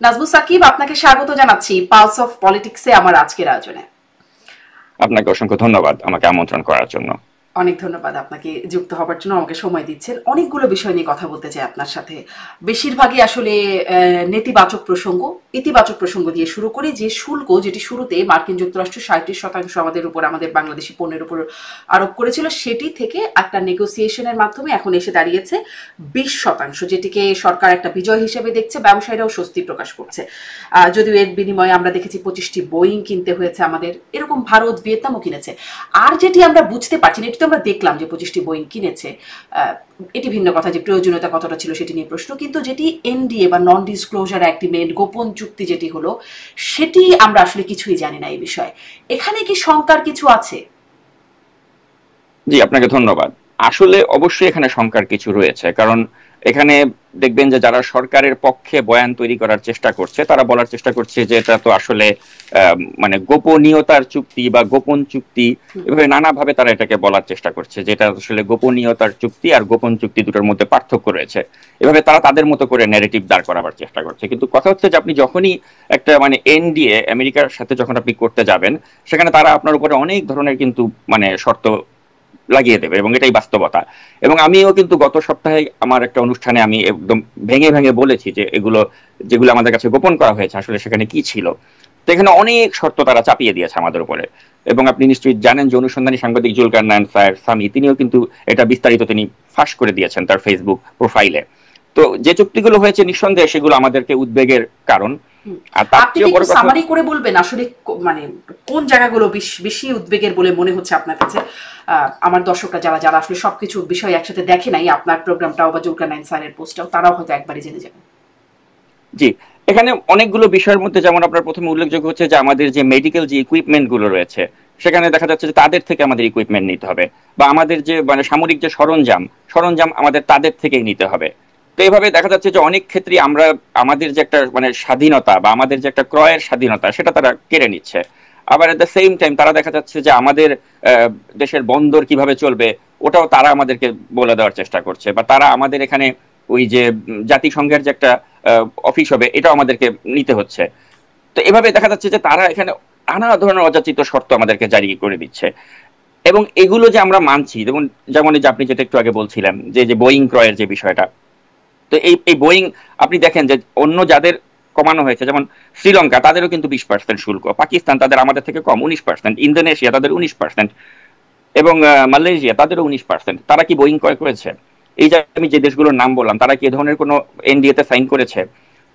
নাজমুস সাকিব, আপনাকে স্বাগত জানাচ্ছি পালস অফ পলিটিক্সে আমার আজকের আয়োজনে। আপনাকে অসংখ্য ধন্যবাদ আমাকে আমন্ত্রণ করার জন্য। অনেক ধন্যবাদ আপনাকে যুক্ত হবার জন্য, আমাকে সময় দিচ্ছেন। অনেকগুলো বিষয় নিয়ে কথা বলতে চাই আপনার সাথে। বেশিরভাগই আসলে নেতিবাচক প্রসঙ্গ। ইতিবাচক প্রসঙ্গ দিয়ে শুরু করি। যে শুল্ক যেটি শুরুতে মার্কিন যুক্তরাষ্ট্র 37% আমাদের উপর, আমাদের বাংলাদেশি পণ্যের উপর আরোপ করেছিল, সেটি থেকে একটা নেগোসিয়েশনের মাধ্যমে এখন এসে দাঁড়িয়েছে 20%, যেটিকে সরকার একটা বিজয় হিসেবে দেখছে, ব্যবসায়ীরাও স্বস্তি প্রকাশ করছে। যদিও এর বিনিময়ে আমরা দেখেছি 25টি বোয়িং কিনতে হয়েছে আমাদের, এরকম ভারত ভিয়েতনামও কিনেছে। আর যেটি আমরা বুঝতে পারছি না, এটি তো আমরা দেখলাম যে 25টি বোয়িং কিনেছে, এটি ভিন্ন কথা, যে প্রয়োজনীয়তা কতটা ছিল সেটি নিয়ে প্রশ্ন। কিন্তু যেটি এনডিএ বা নন ডিসক্লোজার অ্যাগ্রিমেন্ট, গোপন চুক্তি যেটি হলো, সেটি আমরা আসলে কিছুই জানি না এই বিষয়ে। এখানে কি শঙ্কার কিছু আছে? জি, আপনাকে ধন্যবাদ। আসলে অবশ্যই এখানে শঙ্কার কিছু রয়েছে, কারণ এখানে দেখবেন যে যারা সরকারের পক্ষে বয়ান তৈরি করার চেষ্টা করছে তারা বলার চেষ্টা করছে যে এটা তো আসলে মানে গোপনীয়তার চুক্তি বা গোপন চুক্তি, এভাবে নানাভাবে তারা এটাকে বলার চেষ্টা করছে যে এটা আসলে গোপনীয়তার চুক্তি আর গোপন চুক্তি দুটোর মধ্যে পার্থক্য রয়েছে। এভাবে তারা তাদের মতো করে ন্যারেটিভ দাঁড় করাবার চেষ্টা করছে, কিন্তু কথা হচ্ছে যে আপনি যখনই একটা মানে এনডিএ আমেরিকার সাথে যখন আপনি করতে যাবেন, সেখানে তারা আপনার উপরে অনেক ধরনের কিন্তু মানে শর্ত লাগিয়ে দেবে, এবং এটাই বাস্তবতা। এবং আমিও কিন্তু গত সপ্তাহে আমার একটা অনুষ্ঠানে আমি একদম ভেঙে ভেঙে বলেছি যে এগুলো যেগুলো আমাদের কাছে গোপন করা হয়েছে আসলে সেখানে কি ছিল। তো এখানে অনেক শর্ত তারা চাপিয়ে দিয়েছে আমাদের উপরে। এবং আপনি নিশ্চয়ই জানেন যে অনুসন্ধানী সাংবাদিক জুলকার নায়ান স্যার সামি তিনিও কিন্তু এটা বিস্তারিত তিনি ফাঁস করে দিয়েছেন তার ফেসবুক প্রোফাইলে। তো যে চুক্তিগুলো হয়েছে নিঃসন্দেহে সেগুলো আমাদেরকে উদ্বেগের কারণ। আর তার আপনি কি চেয়েও বড় একটু কথা, সামারি করে বলবেন আসলে মানে কোন জায়গাগুলো বেশি উদ্বেগের বলে মনে হচ্ছে আপনার কাছে? আমার দর্শকরা যারা যারা আসলে সবকিছু বিষয় একসাথে দেখে নাই, আপনার প্রোগ্রামটাও বা জুলকার নাইন স্যারের পোস্টটাও, তারাও হয়তো একবারই জেনে যাবেন। জি, এখানে অনেকগুলো বিষয়ের মধ্যে যেমন আপনার প্রথমে উল্লেখযোগ্য হচ্ছে যে আমাদের যে মেডিকেল যে ইকুইপমেন্ট গুলো রয়েছে, সেখানে দেখা যাচ্ছে যে তাদের থেকে আমাদের ইকুইপমেন্ট নিতে হবে, বা আমাদের যে মানে সামরিক যে সরঞ্জাম সরঞ্জাম আমাদের তাদের থেকেই নিতে হবে। তো এইভাবে দেখা যাচ্ছে যে অনেক ক্ষেত্রে আমরা আমাদের যে একটা মানে স্বাধীনতা বা আমাদের যে একটা ক্রয়ের স্বাধীনতা সেটা তারা কেড়ে নিচ্ছে। আবার এট দ্য সেম টাইম তারা দেখা যাচ্ছে যে আমাদের আহ, দেশের বন্দর কিভাবে চলবে ওটাও তারা আমাদেরকে বলে দেওয়ার চেষ্টা করছে, বা তারা আমাদের এখানে ওই যে জাতিসংঘের যে একটা অফিস হবে এটাও আমাদেরকে নিতে হচ্ছে। তো এভাবে দেখা যাচ্ছে যে তারা এখানে নানা ধরনের অযাচিত শর্ত আমাদেরকে জারি করে দিচ্ছে। এবং এগুলো যে আমরা মানছি, যেমন যেমন এই যে আপনি যেটা একটু আগে বলছিলেন যে যে বোয়িং ক্রয়ের যে বিষয়টা, তো এই এই বোয়িং আপনি দেখেন যে অন্য যাদের কমানো হয়েছে, যেমন শ্রীলঙ্কা তাদেরও কিন্তু 20% শুল্ক, পাকিস্তান তাদের আমাদের থেকে কম 19%, ইন্দোনেশিয়া তাদের 19%, এবং মালয়েশিয়া তাদেরও 19%। তারা কি বোয়িং ক্রয় করেছে? এই যে আমি যে দেশগুলোর নাম বললাম তারা কি এ ধরনের কোনো এনডিএ তে সাইন করেছে?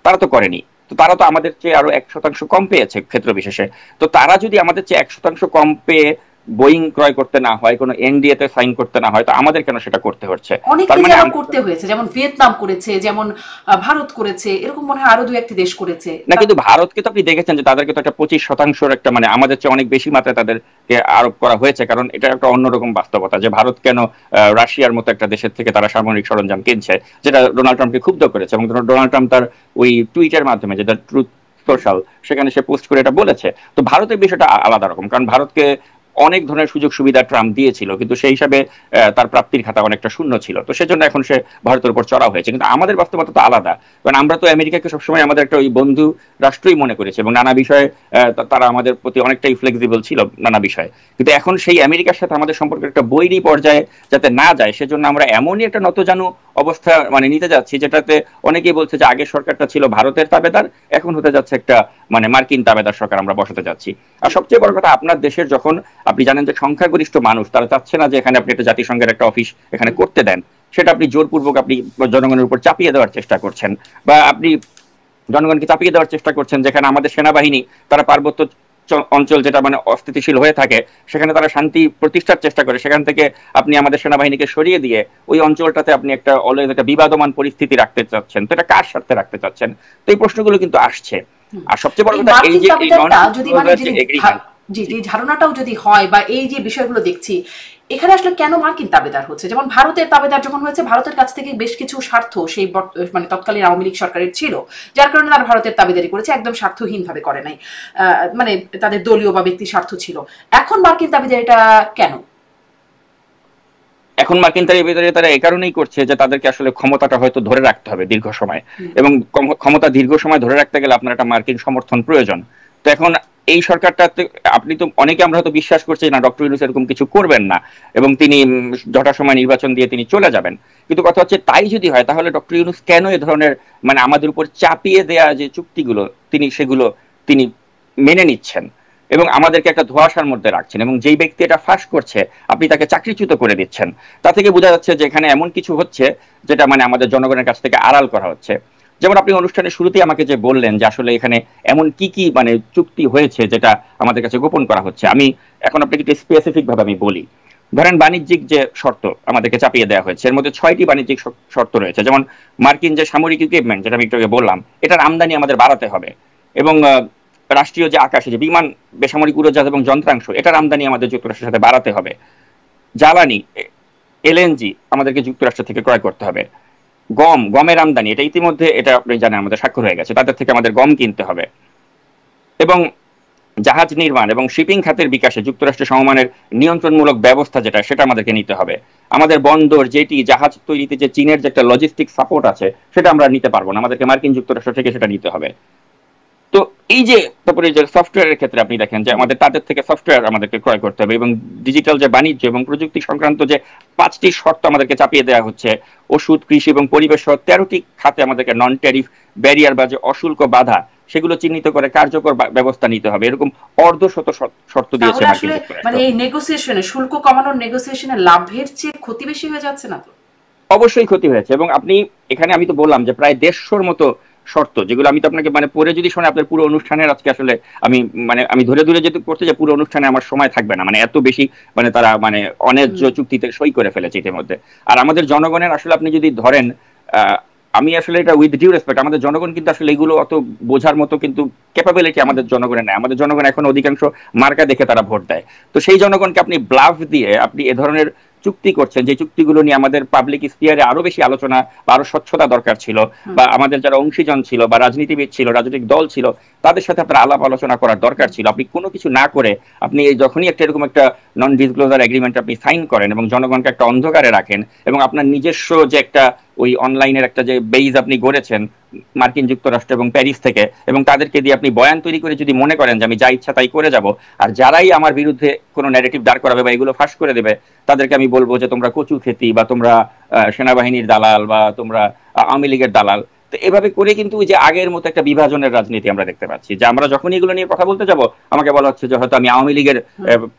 তারা তো করেনি। তো তারা তো আমাদের চেয়ে আরো 1% কম পেয়েছে ক্ষেত্র বিশেষে। তো তারা যদি আমাদের চেয়ে 1% কম পেয়ে বোয়িং ক্রয় করতে না হয়, কোনো এনডিএ তে সাইন করতে না হয়, তো আমাদের কেন সেটা করতে হচ্ছে? অনেক তার দেশে মানে আবার আমরা, করতে হয়েছে, যেমন ভিয়েতনাম করেছে, যেমন ভারত করেছে, এরকম মনে হয় আরো দু একটি দেশ করেছে। না কিন্তু ভারতকে তো আপনি দেখেছেন যে তাদেরকে তো একটা 25% একটা মানে আমাদের চেয়ে অনেক বেশি মাত্রায় তাদেরকে আরোপ করা হয়েছে, কারণ এটা একটা অন্যরকম বাস্তবতা যে ভারত কেন রাশিয়ার মতো একটা দেশের থেকে তারা সামরিক সরঞ্জাম কিনছে, যেটা ডোনাল্ড ট্রাম্পকে ক্ষুব্ধ করেছে। এবং ডোনাল্ড ট্রাম্প তার ওই টুইটের মাধ্যমে, যেটা ট্রুথ সোশ্যাল, সেখানে সে পোস্ট করে এটা বলেছে। তো ভারতের বিষয়টা আলাদা রকম, কারণ ভারতকে অনেক ধরনের সুযোগ সুবিধা ট্রাম্প দিয়েছিল, কিন্তু সেই হিসাবে তার প্রাপ্তির খাতা অনেকটা শূন্য ছিল। তো সেজন্য এখন সে ভারতের উপর চড়া হয়েছে। কিন্তু আমাদের বাস্তবতা তো আলাদা, কারণ আমরা তো আমেরিকাকে সবসময় আমাদের একটা ওই বন্ধু রাষ্ট্রই মনে করেছি, এবং নানা বিষয়ে তারা আমাদের প্রতি অনেকটাই ফ্লেক্সিবল ছিল নানা বিষয়ে। কিন্তু এখন সেই আমেরিকার সাথে আমাদের সম্পর্কের একটা বৈরী পর্যায়ে যাতে না যায়, সেজন্য আমরা এমনই একটা নতজানু অবস্থা মানে নিতে যাচ্ছি, যেটাতে অনেকেই বলছে যে আগের সরকারটা ছিল ভারতের তাবেদার, এখন হতে যাচ্ছে একটা মানে মার্কিন তাবেদার সরকার আমরা বসাতে যাচ্ছি। আর সবচেয়ে বড় কথা, আপনার দেশের যখন আপনি জানেন যে সংখ্যাগরিষ্ঠ মানুষ তারা চাচ্ছে না যে এখানে আপনি একটা জাতিসংঘের একটা অফিস এখানে করতে দেন, সেটা আপনি জোরপূর্বক আপনি জনগণের উপর চাপিয়ে দেওয়ার চেষ্টা করছেন, বা আপনি জনগণকে চাপিয়ে দেওয়ার চেষ্টা করছেন যেখানে আমাদের সেনাবাহিনী তারা পার্বত্য অঞ্চল যেটা মানে অস্থিতিশীল হয়ে থাকে সেখানে তারা শান্তি প্রতিষ্ঠার চেষ্টা করে, সেখান থেকে আপনি আমাদের সেনাবাহিনীকে সরিয়ে দিয়ে ওই অঞ্চলটাতে আপনি একটা অলওয়েজ একটা বিবাদমান পরিস্থিতি রাখতে চাচ্ছেন। তো এটা কার স্বার্থে রাখতে চাচ্ছেন? তো এই প্রশ্নগুলো কিন্তু আসছে। আর সবচেয়ে বড় এই কথা এই মার্কিন যে এই নন দাবিদারটা যদি মানে ডিসক্লোজার যে যদি এগ্রিমেন্ট। জি জি, ধারণাটাও যদি হয় বা এই যে বিষয়গুলো দেখছি, এখানে আসলে কেন মার্কিন তাবেদার হচ্ছে? যেমন ভারতের তাবেদার যখন হয়েছে, ভারতের কাছ থেকে বেশ কিছু স্বার্থ সেই মানে তৎকালীন আওয়ামী লীগ সরকারের ছিল, যার কারণে তারা ভারতের তাবেদারি করেছে, একদম স্বার্থহীন ভাবে করে নাই। মানে তাদের দলীয় বা ব্যক্তি স্বার্থ ছিল। এখন মার্কিন তাবেদারিটা কেন? এখন মার্কিনদের ভিতরে তারা এই কারণেই করছে যে তাদেরকে আসলে ক্ষমতাটা হয়তো ধরে রাখতে হবে দীর্ঘ সময়, এবং ক্ষমতা দীর্ঘ সময় ধরে রাখতে গেলে আপনার একটা মার্কিন সমর্থন প্রয়োজন। তো এখন এই সরকারটাতে আপনি তো অনেকে আমরা হয়তো বিশ্বাস করছি না ডক্টর ইউনূস এরকম কিছু করবেন না এবং তিনি যথাসময় নির্বাচন দিয়ে তিনি চলে যাবেন, কিন্তু কথা হচ্ছে তাই যদি হয় তাহলে ডক্টর ইউনূস কেন এ ধরনের মানে আমাদের উপর চাপিয়ে দেয়া যে চুক্তিগুলো সেগুলো তিনি মেনে নিচ্ছেন এবং আমাদেরকে একটা ধোঁয়াশার মধ্যে রাখছেন, এবং যেই ব্যক্তি এটা ফাঁস করছে আপনি তাকে চাকরিচ্যুত করে দিচ্ছেন। তা থেকে বোঝা যাচ্ছে যে এখানে এমন কিছু হচ্ছে যেটা মানে আমাদের জনগণের কাছ থেকে আড়াল করা হচ্ছে। যেমন আপনি অনুষ্ঠানের শুরুতেই আমাকে যে বললেন যে আসলে এখানে এমন কি কি মানে চুক্তি হয়েছে যেটা আমাদের কাছে গোপন করা হচ্ছে, আমি এখন আপনাকে একটু স্পেসিফিক ভাবে আমি বলি। ধরেন বাণিজ্যিক যে শর্ত আমাদেরকে চাপিয়ে দেওয়া হয়েছে, এর মধ্যে 6টি বাণিজ্যিক শর্ত রয়েছে। যেমন মার্কিন যে সামরিক ইকুইপমেন্ট যেটা আমি একটু আগে বললাম, এটার আমদানি আমাদের বাড়াতে হবে, এবং রাষ্ট্রীয় যে আকাশে যে বিমান, বেসামরিক উড়োজাহাজ এবং যন্ত্রাংশ, এটার আমদানি আমাদের যুক্তরাষ্ট্রের সাথে বাড়াতে হবে। জ্বালানি এলএনজি আমাদেরকে যুক্তরাষ্ট্র থেকে ক্রয় করতে হবে। গমের আমদানি, এটা ইতিমধ্যে এটা আপনি জানেন আমাদের স্বাক্ষর হয়ে গেছে, তাদের থেকে আমাদের গম কিনতে হবে। এবং জাহাজ নির্মাণ এবং শিপিং খাতের বিকাশে যুক্তরাষ্ট্রের সমমানের নিয়ন্ত্রণমূলক ব্যবস্থা যেটা, সেটা আমাদেরকে নিতে হবে। আমাদের বন্দর জেটি জাহাজ তৈরিতে যে চীনের যে একটা লজিস্টিক সাপোর্ট আছে সেটা আমরা নিতে পারবো না, আমাদেরকে মার্কিন যুক্তরাষ্ট্র থেকে সেটা নিতে হবে। তো এই যে তারপরে যে সফটওয়্যারের ক্ষেত্রে আপনি দেখেন যে আমাদের তাদের থেকে সফটওয়্যার আমাদেরকে ক্রয় করতে হবে, এবং ডিজিটাল যে বাণিজ্য এবং প্রযুক্তি সংক্রান্ত যে 5টি শর্ত আমাদেরকে চাপিয়ে দেওয়া হচ্ছে, ওষুধ, কৃষি এবং পরিবেশ সহ 13টি খাতে আমাদেরকে নন ট্যারিফ ব্যারিয়ার বা যে অশুল্ক বাধা সেগুলো চিহ্নিত করে কার্যকর ব্যবস্থা নিতে হবে, এরকম অর্ধশত শর্ত দিয়েছে মার্কিন যুক্তরাষ্ট্র। মানে এই নেগোসিয়েশনে, শুল্ক কমানোর নেগোসিয়েশনে লাভের চেয়ে ক্ষতি বেশি হয়ে যাচ্ছে না তো? অবশ্যই ক্ষতি হয়েছে, এবং আপনি এখানে আমি তো বললাম যে প্রায় 150-র মতো শর্ত, যেগুলো আমি তো আপনাকে মানে পরে যদি শোনে আপনার পুরো অনুষ্ঠানের আজকে আসলে আমি মানে আমি ধরে ধরে যেতে করতে যে পুরো অনুষ্ঠানে আমার সময় থাকবে না, মানে এত বেশি মানে তারা মানে অন্যায্য চুক্তিতে সই করে ফেলেছে ইতিমধ্যে। আর আমাদের জনগণের আসলে আপনি যদি ধরেন আমি আসলে এটা উইথ ডিউ রেসপেক্ট, আমাদের জনগণ কিন্তু আসলে এগুলো অত বোঝার মতো কিন্তু ক্যাপাবিলিটি আমাদের জনগণের নেই। আমাদের জনগণ এখন অধিকাংশ মার্কা দেখে তারা ভোট দেয়। তো সেই জনগণকে আপনি ব্লাফ দিয়ে আপনি এ ধরনের চুক্তি করছেন, যে চুক্তিগুলো নিয়ে আমাদের পাবলিক স্পিয়ারে আরো বেশি আলোচনা বা আরো স্বচ্ছতা দরকার ছিল, বা আমাদের যারা অংশীজন ছিল বা রাজনীতিবিদ ছিল, রাজনৈতিক দল ছিল, তাদের সাথে আপনার আলাপ আলোচনা করার দরকার ছিল। আপনি কোনো কিছু না করে আপনি যখনই একটা এরকম একটা নন ডিসক্লোজার এগ্রিমেন্ট আপনি সাইন করেন এবং জনগণকে একটা অন্ধকারে রাখেন, এবং আপনার নিজস্ব যে একটা ওই অনলাইনের একটা যে বেইজ আপনি গড়েছেন মার্কিন যুক্তরাষ্ট্র এবং প্যারিস থেকে, এবং তাদেরকে দিয়ে আপনি বয়ান তৈরি করে যদি মনে করেন যে আমি যা ইচ্ছা তাই করে যাব, আর যারাই আমার বিরুদ্ধে কোনো ন্যারেটিভ দাঁড় করাবে বা এগুলো ফাঁস করে দেবে তাদেরকে আমি বলবো যে তোমরা কচু খেতি, বা তোমরা সেনাবাহিনীর দালাল, বা তোমরা আওয়ামী লীগের দালাল। তো এভাবে করে কিন্তু যে আগের মতো একটা বিভাজনের রাজনীতি আমরা দেখতে পাচ্ছি, যে আমরা যখন এগুলো নিয়ে কথা বলতে যাব আমাকে বলা হচ্ছে যে হয়তো আমি আওয়ামী লীগের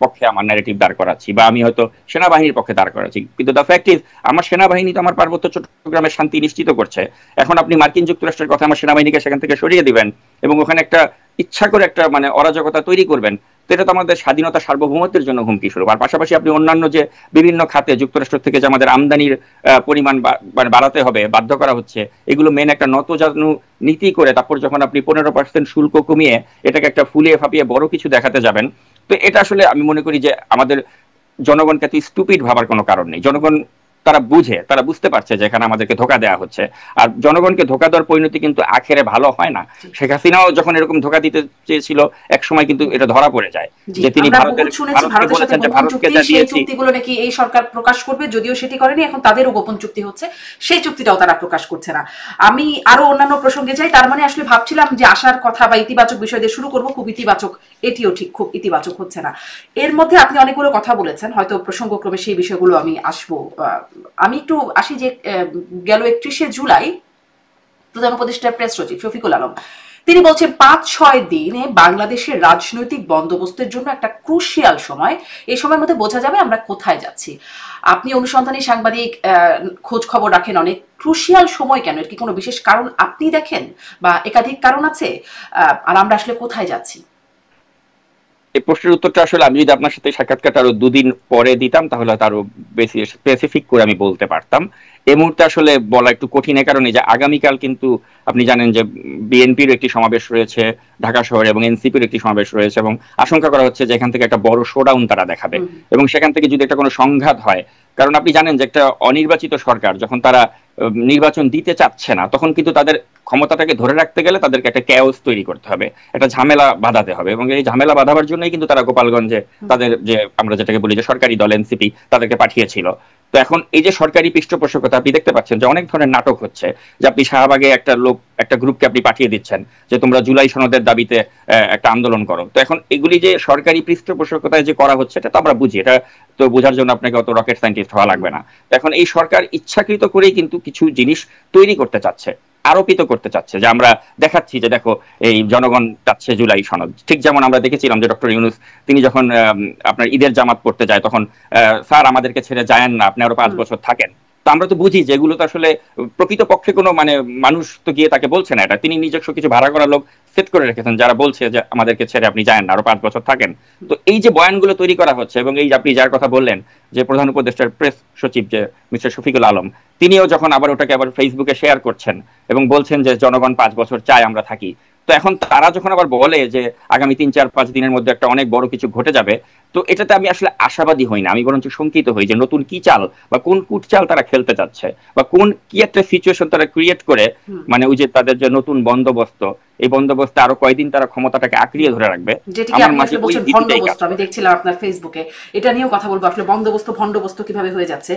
পক্ষে আমার ন্যারেটিভ দাঁড় করাচ্ছি, বা আমি হয়তো সেনাবাহিনীর পক্ষে দাঁড় করাচ্ছি। কিন্তু দ্য ফ্যাক্ট ইজ আমার সেনাবাহিনী তো আমার পার্বত্য চট্টগ্রামের শান্তি নিশ্চিত করছে। এখন আপনি মার্কিন যুক্তরাষ্ট্রের কথা আমার সেনাবাহিনীকে সেখান থেকে সরিয়ে দিবেন এবং ওখানে একটা ইচ্ছা করে একটা মানে অরাজকতা তৈরি করবেন, তো এটা তো আমাদের স্বাধীনতা সার্বভৌমত্বের জন্য হুমকি স্বরূপ। আর পাশাপাশি আপনি অন্যান্য যে বিভিন্ন খাতে যুক্তরাষ্ট্র থেকে যে আমাদের আমদানির পরিমাণ মানে বাড়াতে হবে, বাধ্য করা হচ্ছে, এগুলো মেন একটা নতজানু নীতি করে তারপর যখন আপনি 15% শুল্ক কমিয়ে এটাকে একটা ফুলিয়ে ফাঁপিয়ে বড় কিছু দেখাতে যাবেন, তো এটা আসলে আমি মনে করি যে আমাদের জনগণকে এত স্টুপিড ভাবার কোনো কারণ নেই। জনগণ তারা বুঝে, তারা বুঝতে পারছে যে এখানে আমাদেরকে ধোকা দেওয়া হচ্ছে। আর জনগণকে ধোকা দেওয়ার পরিণতি কিন্তু আখেরে ভালো হয় না। শেখ হাসিনাও যখন এরকম ধোকা দিতে চেয়েছিল এক সময় কিন্তু এটা ধরা পড়ে যায় যে তিনি ভারতের বলেছেন যে ভারতকে যা দিয়েছি, চুক্তিগুলো নাকি এই সরকার প্রকাশ করবে, যদিও সেটি করেনি। এখন তাদেরও গোপন চুক্তি হচ্ছে, সেই চুক্তিটাও তারা প্রকাশ করছে না। আমি আরো অন্যান্য প্রসঙ্গে যাই। তার মানে আসলে ভাবছিলাম যে আশার কথা বা ইতিবাচক বিষয় দিয়ে শুরু করবো, খুব ইতিবাচক, এটিও ঠিক খুব ইতিবাচক হচ্ছে না। এর মধ্যে আপনি অনেকগুলো কথা বলেছেন, হয়তো প্রসঙ্গক্রমে সেই বিষয়গুলো আমি আসবো। আমি একটু আসি যে গেল 31শে জুলাই প্রধান উপদেষ্টার প্রেস সচিব শফিকুল আলম তিনি বলছেন 5-6 দিনে বাংলাদেশের রাজনৈতিক বন্দোবস্তের জন্য একটা ক্রুশিয়াল সময়। এই সময়ের মধ্যে বোঝা যাবে আমরা কোথায় যাচ্ছি। আপনি অনুসন্ধানী সাংবাদিক, খোঁজ খবর রাখেন অনেক, ক্রুশিয়াল সময় কেন? এর কি কোনো বিশেষ কারণ আপনি দেখেন বা একাধিক কারণ আছে? আর আমরা আসলে কোথায় যাচ্ছি? এই প্রশ্নের উত্তরটা আসলে আমি যদি আপনার সাথে সাক্ষাৎকারটা আরো 2 দিন পরে দিতাম তাহলে হয়তো আরো বেশি স্পেসিফিক করে আমি বলতে পারতাম। এই মুহূর্তে আসলে বলা একটু কঠিন, কারণে যে আগামীকাল কিন্তু আপনি জানেন যে বিএনপির একটি সমাবেশ রয়েছে ঢাকা শহরে, এবং এনসিপির একটি সমাবেশ রয়েছে, এবং আশঙ্কা করা হচ্ছে যে এখান থেকে একটা বড় শোডাউন তারা দেখাবে, এবং সেখান থেকে যদি একটা কোনো সংঘাত হয়, কারণ আপনি জানেন যে একটা অনির্বাচিত সরকার যখন তারা নির্বাচন দিতে চাচ্ছে না তখন কিন্তু তাদের ক্ষমতাটাকে ধরে রাখতে গেলে তাদেরকে একটা ক্যাওস তৈরি করতে হবে, একটা ঝামেলা বাঁধাতে হবে, এবং এই ঝামেলা বাঁধাবার জন্যই কিন্তু তারা গোপালগঞ্জে তাদের যে আমরা যেটাকে বলি যে সরকারি দল এনসিপি তাদেরকে পাঠিয়েছিল। তো তো এখন এই যে সরকারি পৃষ্ঠপোষকতা আপনি দেখতে পাচ্ছেন যে অনেক ধরনের নাটক হচ্ছে, যে আপনি শাহবাগে একটা গ্রুপকে আপনি পাঠিয়ে দিচ্ছেন যে তোমরা জুলাই সনদের দাবিতে একটা আন্দোলন করো। তো এখন এগুলি যে সরকারি পৃষ্ঠপোষকতায় যে করা হচ্ছে এটা তো আমরা বুঝি, এটা তো বোঝার জন্য আপনাকে অত রকেট সায়েন্টিস্ট হওয়া লাগবে না। এখন এই সরকার ইচ্ছাকৃত করেই কিন্তু কিছু জিনিস তৈরি করতে চাচ্ছে, আরোপিত করতে চাচ্ছে, যে আমরা দেখাচ্ছি যে দেখো এই জনগণ চাচ্ছে জুলাই সনদ। ঠিক যেমন আমরা দেখেছিলাম যে ডক্টর ইউনূস তিনি যখন আপনার ঈদের জামাত পড়তে যায় তখন স্যার আমাদেরকে ছেড়ে যায়েন না, আপনি আরো 5 বছর থাকেন। তো আমরা তো বুঝি যে এগুলো তো আসলে প্রকৃতপক্ষে কোনো মানে মানুষ তো গিয়ে তাকে বলছে না, এটা তিনি নিজস্ব কিছু ভাড়া করা লোক সেট করে রেখেছেন যারা বলছে যে আমাদেরকে ছেড়ে আপনি যায়েন না, আরো 5 বছর থাকেন। তো এই যে বয়ানগুলো তৈরি করা হচ্ছে, এবং এই যে আপনি যার কথা বললেন যে প্রধান উপদেষ্টার প্রেস সচিব যে মিস্টার শফিকুল আলম, তিনিও যখন আবার ওটাকে আবার ফেসবুকে শেয়ার করছেন এবং বলছেন যে জনগণ 5 বছর চায় আমরা থাকি। তো এখন তারা যখন আবার বলে যে আগামী 3, 4, 5 দিনের মধ্যে একটা অনেক বড় কিছু ঘটে যাবে, তো এটাতে আমি আসলে আশাবাদী হই না, আমি বরঞ্চ শঙ্কিত হই যে নতুন কি চাল বা কোন কুটচাল তারা খেলতে চাচ্ছে, বা কোন কি একটা সিচুয়েশন তারা ক্রিয়েট করে, মানে ওই যে তাদের যে নতুন বন্দোবস্ত, এই বন্দোবস্তে আরো কয়দিন তারা ক্ষমতাটাকে আঁকড়িয়ে ধরে রাখবে। যেটিকে আপনি আসলে বলছেন ভণ্ডবস্তু, আমি দেখছিলাম আপনার ফেসবুকে, এটা নিয়েও কথা বলবো আসলে বন্দোবস্ত ভণ্ডবস্তু কিভাবে হয়ে যাচ্ছে।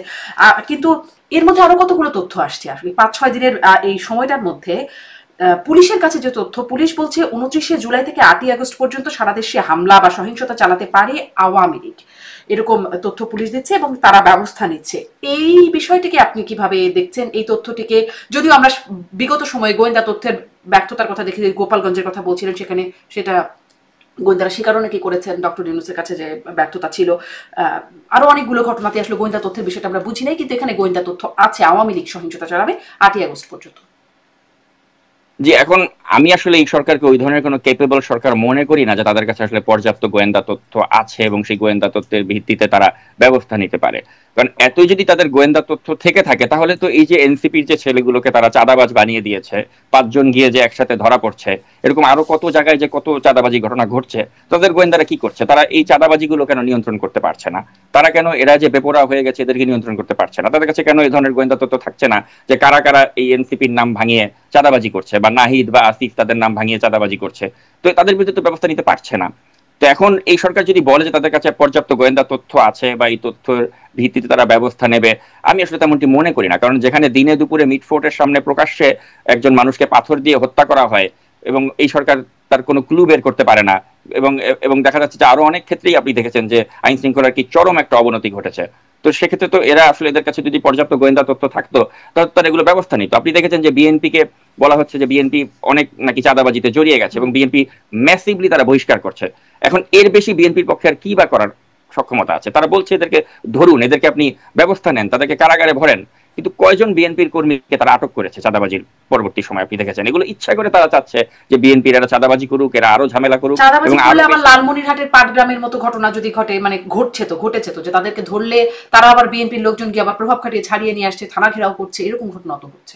কিন্তু এর মধ্যে আরো কতগুলো তথ্য আসছে আসলে 5-6 দিনের এই সময়টার মধ্যে। পুলিশের কাছে যে তথ্য, পুলিশ বলছে 29শে জুলাই থেকে 8ই আগস্ট পর্যন্ত সারা দেশে হামলা বা সহিংসতা চালাতে পারে আওয়ামী লীগ, এরকম তথ্য পুলিশ দিচ্ছে এবং তারা ব্যবস্থা নিচ্ছে। এই বিষয়টিকে আপনি কিভাবে দেখছেন, এই তথ্যটিকে? যদিও আমরা বিগত সময়ে গোয়েন্দা তথ্যের ব্যর্থতার কথা দেখি, গোপালগঞ্জের কথা বলছিলেন, সেখানে সেটা গোয়েন্দারা স্বীকারও নাকি করেছেন ডক্টর ইউনূসের কাছে যে ব্যর্থতা ছিল। আরো অনেকগুলো ঘটনাতে আসলে গোয়েন্দা তথ্যের বিষয়টা আমরা বুঝি নাই, কিন্তু এখানে গোয়েন্দা তথ্য আছে আওয়ামী লীগ সহিংসতা চালাবে 8ই আগস্ট পর্যন্ত। জি, এখন আমি আসলে এই সরকারকে ওই ধরনের কোনো কেপেবল সরকার মনে করি না যে তাদের কাছে আসলে পর্যাপ্ত গোয়েন্দা তথ্য আছে এবং সেই গোয়েন্দা তথ্যের ভিত্তিতে তারা ব্যবস্থা নিতে পারে। কারণ এতই যদি তাদের গোয়েন্দা তথ্য থেকে থাকে তাহলে তো এই যে এনসিপির যে ছেলেগুলোকে তারা চাঁদাবাজ বানিয়ে দিয়েছে, 5 জন গিয়ে যে একসাথে ধরা পড়ছে, এরকম আরো কত জায়গায় যে কত চাঁদাবাজি ঘটনা ঘটছে, তাদের গোয়েন্দারা কি করছে? তারা এই চাঁদাবাজিগুলো কেন নিয়ন্ত্রণ করতে পারছে না? তারা কেন এরা যে বেপরোয়া হয়ে গেছে এদেরকে নিয়ন্ত্রণ করতে পারছে না? তাদের কাছে কেন এই ধরনের গোয়েন্দা তথ্য থাকছে না যে কারা কারা এই এনসিপির নাম ভাঙিয়ে চাঁদাবাজি করছে, বা নাহিদ বা আসিফ তাদের নাম ভাঙিয়ে চাঁদাবাজি করছে? তো তাদের বিরুদ্ধে তো ব্যবস্থা নিতে পারছে না। তো এখন এই সরকার যদি বলে যে তাদের কাছে পর্যাপ্ত গোয়েন্দা তথ্য আছে বা এই তথ্যের ভিত্তিতে তারা ব্যবস্থা নেবে, আমি আসলে তেমনটি মনে করি না। কারণ যেখানে দিনে দুপুরে মিটফোর্টের সামনে প্রকাশ্যে একজন মানুষকে পাথর দিয়ে হত্যা করা হয় এবং এই সরকার তার কোনো ক্লু বের করতে পারে না, এবং এবং দেখা যাচ্ছে যে আরো অনেক ক্ষেত্রেই আপনি দেখেছেন যে আইন শৃঙ্খলার কি চরম একটা অবনতি ঘটেছে। তো সেক্ষেত্রে তো এরা আসলে এদের কাছে যদি পর্যাপ্ত গোয়েন্দা তথ্য থাকতো তাহলে তারা এগুলো ব্যবস্থা নিত। আপনি দেখেছেন যে বিএনপি কে বলা হচ্ছে যে বিএনপি অনেক নাকি চাঁদাবাজিতে জড়িয়ে গেছে এবং বিএনপি ম্যাসিভলি তারা বহিষ্কার করছে। এখন এর বেশি বিএনপির পক্ষে আর কি বা করার সক্ষমতা আছে? তারা বলছে এদেরকে ধরুন, এদেরকে আপনি ব্যবস্থা নেন, তাদেরকে কারাগারে ভরেন, কিন্তু কয়জন বিএনপির কর্মীকে তারা আটক করেছে চাঁদাবাজির পরবর্তী সময়? আপনি দেখেছেন এগুলো ইচ্ছা করে তারা চাচ্ছে যে বিএনপির এরা চাঁদাবাজি করুক, এরা আরো ঝামেলা করুক। এবং আবার লালমনিরহাটের পাটগ্রামের মতো ঘটনা যদি ঘটে, মানে ঘটেছে তো যে তাদেরকে ধরলে তারা আবার বিএনপির লোকজন গিয়ে আবার প্রভাব খাটিয়ে ছাড়িয়ে নিয়ে আসছে, থানা ঘেরাও করছে, এরকম ঘটনা তো হচ্ছে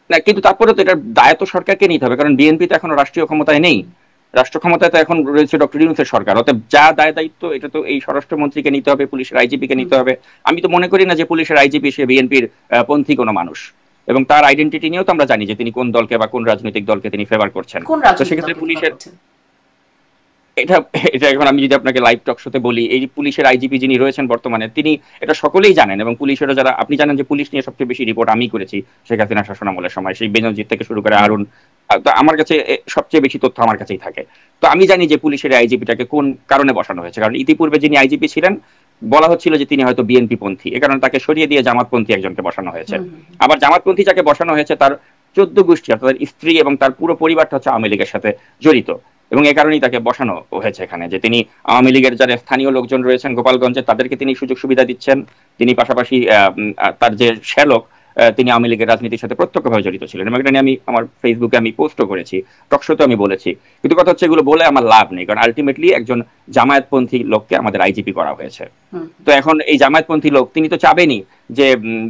না। কিন্তু তারপরে তো এটার দায় তো সরকারকে নিতে হবে, কারণ বিএনপি তো এখনো রাষ্ট্রীয় ক্ষমতায় নেই। রাষ্ট্র ক্ষমতায় তো এখন রয়েছে ডক্টর ইউনূসের সরকার। অতএব যা দায় দায়িত্ব এটা তো এই স্বরাষ্ট্রমন্ত্রীকে নিতে হবে, পুলিশের আইজিপি কে নিতে হবে। আমি তো মনে করি না যে পুলিশের আইজিপি সে বিএনপির পন্থী কোনো মানুষ, এবং তার আইডেন্টিটি নিয়েও তো আমরা জানি যে তিনি কোন দলকে বা কোন রাজনৈতিক দলকে তিনি ফেভার করছেন। তো সেক্ষেত্রে পুলিশের এটা এটা এখন আমি যদি আপনাকে লাইভ টক শোতে বলি, এই পুলিশের আইজিপি যিনি রয়েছেন বর্তমানে, তিনি এটা সকলেই জানেন, এবং পুলিশেরও যারা, আপনি জানেন যে পুলিশ নিয়ে সবচেয়ে বেশি রিপোর্ট আমি করেছি শেখ হাসিনা শাসনামলের সময়, সেই বেনজির থেকে শুরু করে আরুন। তো আমার কাছে সবচেয়ে বেশি তথ্য আমার কাছেই থাকে। তো আমি জানি যে পুলিশের আইজিপিটাকে কোন কারণে বসানো হয়েছে, কারণ ইতিপূর্বে যিনি আইজিপি ছিলেন বলা হচ্ছিল যে তিনি হয়তো বিএনপি পন্থী, এ কারণে তাকে সরিয়ে দিয়ে জামাতপন্থী একজনকে বসানো হয়েছে। আবার জামাতপন্থী যাকে বসানো হয়েছে তার 14 গোষ্ঠী অর্থাৎ স্ত্রী এবং তার পুরো পরিবারটা হচ্ছে আওয়ামী লীগের সাথে জড়িত, এবং এ কারণেই তাকে বসানো হয়েছে এখানে, যে তিনি আওয়ামী লীগের যারা স্থানীয় লোকজন রয়েছেন গোপালগঞ্জে তাদেরকে তিনি সুযোগ সুবিধা দিচ্ছেন। তিনি পাশাপাশি তার যে শ্যালক তিনি আওয়ামী লীগের রাজনীতির সাথে প্রত্যক্ষভাবে জড়িত ছিলেন, এবং এটা নিয়ে আমি আমার ফেসবুকে আমি পোস্টও করেছি, টকশোতে আমি বলেছি। কিন্তু কথা হচ্ছে এগুলো বলে আমার লাভ নেই, কারণ আলটিমেটলি একজন জামায়াতপন্থী লোককে আমাদের আইজিপি করা হয়েছে। তো এখন এই জামায়াতপন্থী লোক তিনি তো চাবেনই যে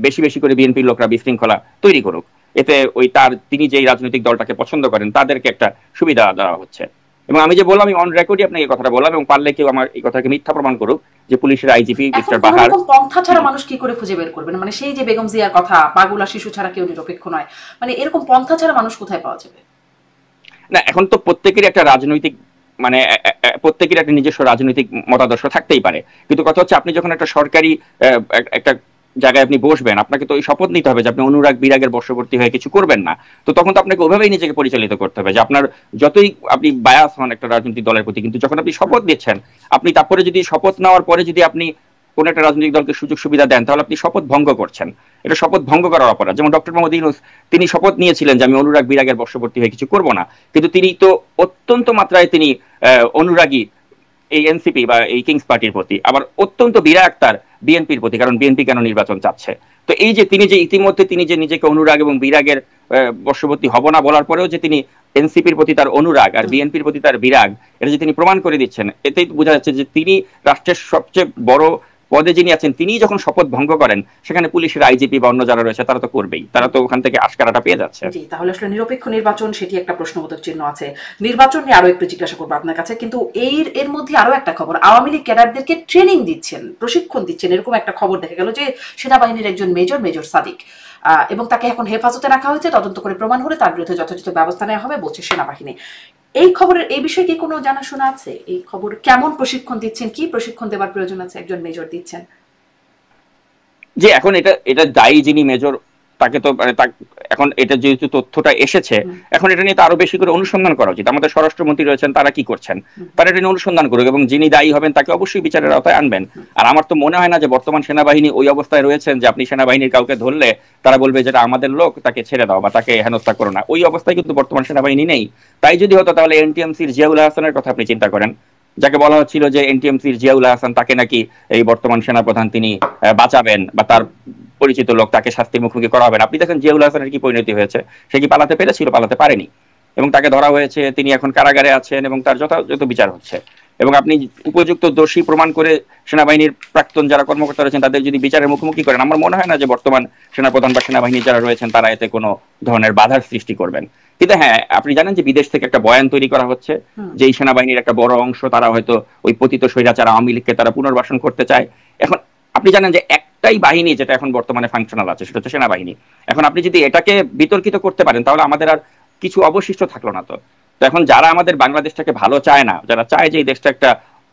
বেশি বেশি করে বিএনপির লোকরা বিশৃঙ্খলা তৈরি করুক, এতে ওই তিনি যেই রাজনৈতিক দলটাকে পছন্দ করেন তাদেরকে একটা সুবিধা দেওয়া হচ্ছে। এবং আমি যে বললাম, আমি অন রেকর্ডই আপনাকে এই কথাটা বললাম, এবং পারলে কেউ আমার এই কথাকে মিথ্যা প্রমাণ করুক যে পুলিশের আইজিপি মিস্টার বাহার পন্থা ছাড়া মানুষ কি করে খুঁজে বের করবেন? মানে সেই যে বেগম জিয়ার কথা, পাগুলা শিশু ছাড়া কেউ নিরপেক্ষ নয়, মানে এরকম পন্থা ছাড়া মানুষ কোথায় পাওয়া যাবে? না, এখন তো প্রত্যেকেরই একটা রাজনৈতিক মানে প্রত্যেকের একটা নিজস্ব রাজনৈতিক মতাদর্শ থাকতেই পারে, কিন্তু কথা হচ্ছে আপনি যখন একটা সরকারি একটা জায়গায় আপনি বসবেন, আপনাকে তো ওই শপথ নিতে হবে যে আপনি অনুরাগ বিরাগের বশবর্তী হয়ে কিছু করবেন না। তো তখন তো আপনাকে ওইভাবেই নিজেকে পরিচালিত করতে হবে যে আপনার যতই আপনি বায়াস হন একটা রাজনৈতিক দলের প্রতি, কিন্তু যখন আপনি শপথ দিচ্ছেন, আপনি তারপরে যদি শপথ নেওয়ার পরে যদি আপনি কোন একটা রাজনৈতিক দলকে সুযোগ সুবিধা দেন, তাহলে আপনি শপথ ভঙ্গ করছেন। এটা শপথ ভঙ্গ করার অপরাধ। যেমন ডক্টর মোহাম্মদ ইউনূস, তিনি শপথ নিয়েছিলেন যে আমি অনুরাগ বিরাগের বশবর্তী হয়ে কিছু করব না, কিন্তু তিনি তো অত্যন্ত মাত্রায় তিনি অনুরাগী এই এনসিপি বা এই কিংস পার্টির প্রতি, আবার অত্যন্ত বিরাগ তার বিএনপির প্রতি, কারণ বিএনপি কেন নির্বাচন চাচ্ছে। তো এই যে তিনি যে ইতিমধ্যে তিনি যে নিজেকে অনুরাগ এবং বিরাগের বশবর্তী হব না বলার পরেও যে তিনি এনসিপির প্রতি তার অনুরাগ আর বিএনপির প্রতি তার বিরাগ, এটা যে তিনি প্রমাণ করে দিচ্ছেন, এতেই বোঝা যাচ্ছে যে তিনি রাষ্ট্রের সবচেয়ে বড় পদে যিনি আছেন, তিনি যখন শপথ ভঙ্গ করেন, সেখানে পুলিশের আইজিপি বা অন্য যারা রয়েছে তারা তো করবেই, তারা তো ওখান থেকে আশকারাটা পেয়ে যাচ্ছে। জি, তাহলে আসলে নিরপেক্ষ নির্বাচন, সেটি একটা প্রশ্নবোধক চিহ্ন আছে। নির্বাচন নিয়ে আরো একটু জিজ্ঞাসা করবো আপনার কাছে, কিন্তু এর মধ্যে আরো একটা খবর, আওয়ামী লীগ ক্যাডারদেরকে ট্রেনিং দিচ্ছেন, প্রশিক্ষণ দিচ্ছেন, এরকম একটা খবর দেখা গেল যে সেনাবাহিনীর একজন মেজর সাদিক, এবং তাকে এখন হেফাজতে রাখা হয়েছে, তদন্ত করে প্রমাণ হলে তার বিরুদ্ধে যথাযথ ব্যবস্থা নেওয়া হবে বলছে সেনাবাহিনী। এই খবরের, এই বিষয়ে কি কোনো জানাশোনা আছে? এই খবর কেমন প্রশিক্ষণ দিচ্ছেন, কি প্রশিক্ষণ দেওয়ার প্রয়োজন আছে, একজন মেজর দিচ্ছেন? যে এখন এটা এটা দায়ী যিনি মেজর, তাকে তো মানে এখন এটা যেহেতু তথ্যটা এসেছে, এখন এটা নিয়ে তো আরো বেশি করে অনুসন্ধান করা উচিত। আমাদের স্বরাষ্ট্রমন্ত্রী রয়েছেন, তারা কি করছেন, তারা এটা নিয়ে অনুসন্ধান করুক এবং যিনি দায়ী হবেন তাকে অবশ্যই বিচারের আওতায় আনবেন। আর আমার তো মনে হয় না যে বর্তমান সেনাবাহিনী ওই অবস্থায় রয়েছেন যে আপনি সেনাবাহিনীর কাউকে ধরলে তারা বলবে যেটা আমাদের লোক, তাকে ছেড়ে দাও বা তাকে হেনস্থা করো না। ওই অবস্থায় কিন্তু বর্তমান সেনাবাহিনী নেই। তাই যদি হতো তাহলে এনটিএমসির জিয়াউল হাসানের কথা আপনি চিন্তা করেন, যাকে বলা হচ্ছিল যে এনটিএমসির জিয়াউল হাসান, তাকে নাকি এই বর্তমান সেনাপ্রধান তিনি বাঁচাবেন বা তার পরিচিত লোক, তাকে শাস্তির মুখোমুখি করা হবে। আপনি দেখেন জিয়াউল হাসানের কি পরিণতি হয়েছে, সে কি পালাতে পেরেছিল? পালাতে পারেনি, এবং তাকে ধরা হয়েছে, তিনি এখন কারাগারে আছেন এবং তার যথাযথ বিচার হচ্ছে। এবং আপনি উপযুক্ত দোষী প্রমাণ করে সেনাবাহিনীর প্রাক্তন যারা কর্মকর্তা রয়েছেন তাদের যদি বিচারের মুখোমুখি করেন, আমার মনে হয় না যে বর্তমান সেনাপ্রধান বা সেনাবাহিনী যারা রয়েছেন তারা এতে কোনো ধরনের বাধার সৃষ্টি করবেন। কিন্তু হ্যাঁ, আপনি জানেন যে বিদেশ থেকে একটা বয়ান তৈরি করা হচ্ছে যে এই সেনাবাহিনীর একটা বড় অংশ তারা হয়তো ওই পতিত স্বৈরাচার আওয়ামী লীগকে তারা পুনর্বাসন করতে চায়। এখন আপনি জানেন যে একটাই বাহিনী যেটা এখন বর্তমানে ফাংশনাল আছে, সেটা হচ্ছে সেনাবাহিনী। এখন আপনি যদি এটাকে বিতর্কিত করতে পারেন, তাহলে আমাদের আর কিছু অবশিষ্ট থাকলো না। তো এখন যারা আমাদের বাংলাদেশটাকে ভালো চায় না, যারা চায় যে এই দেশটা একটা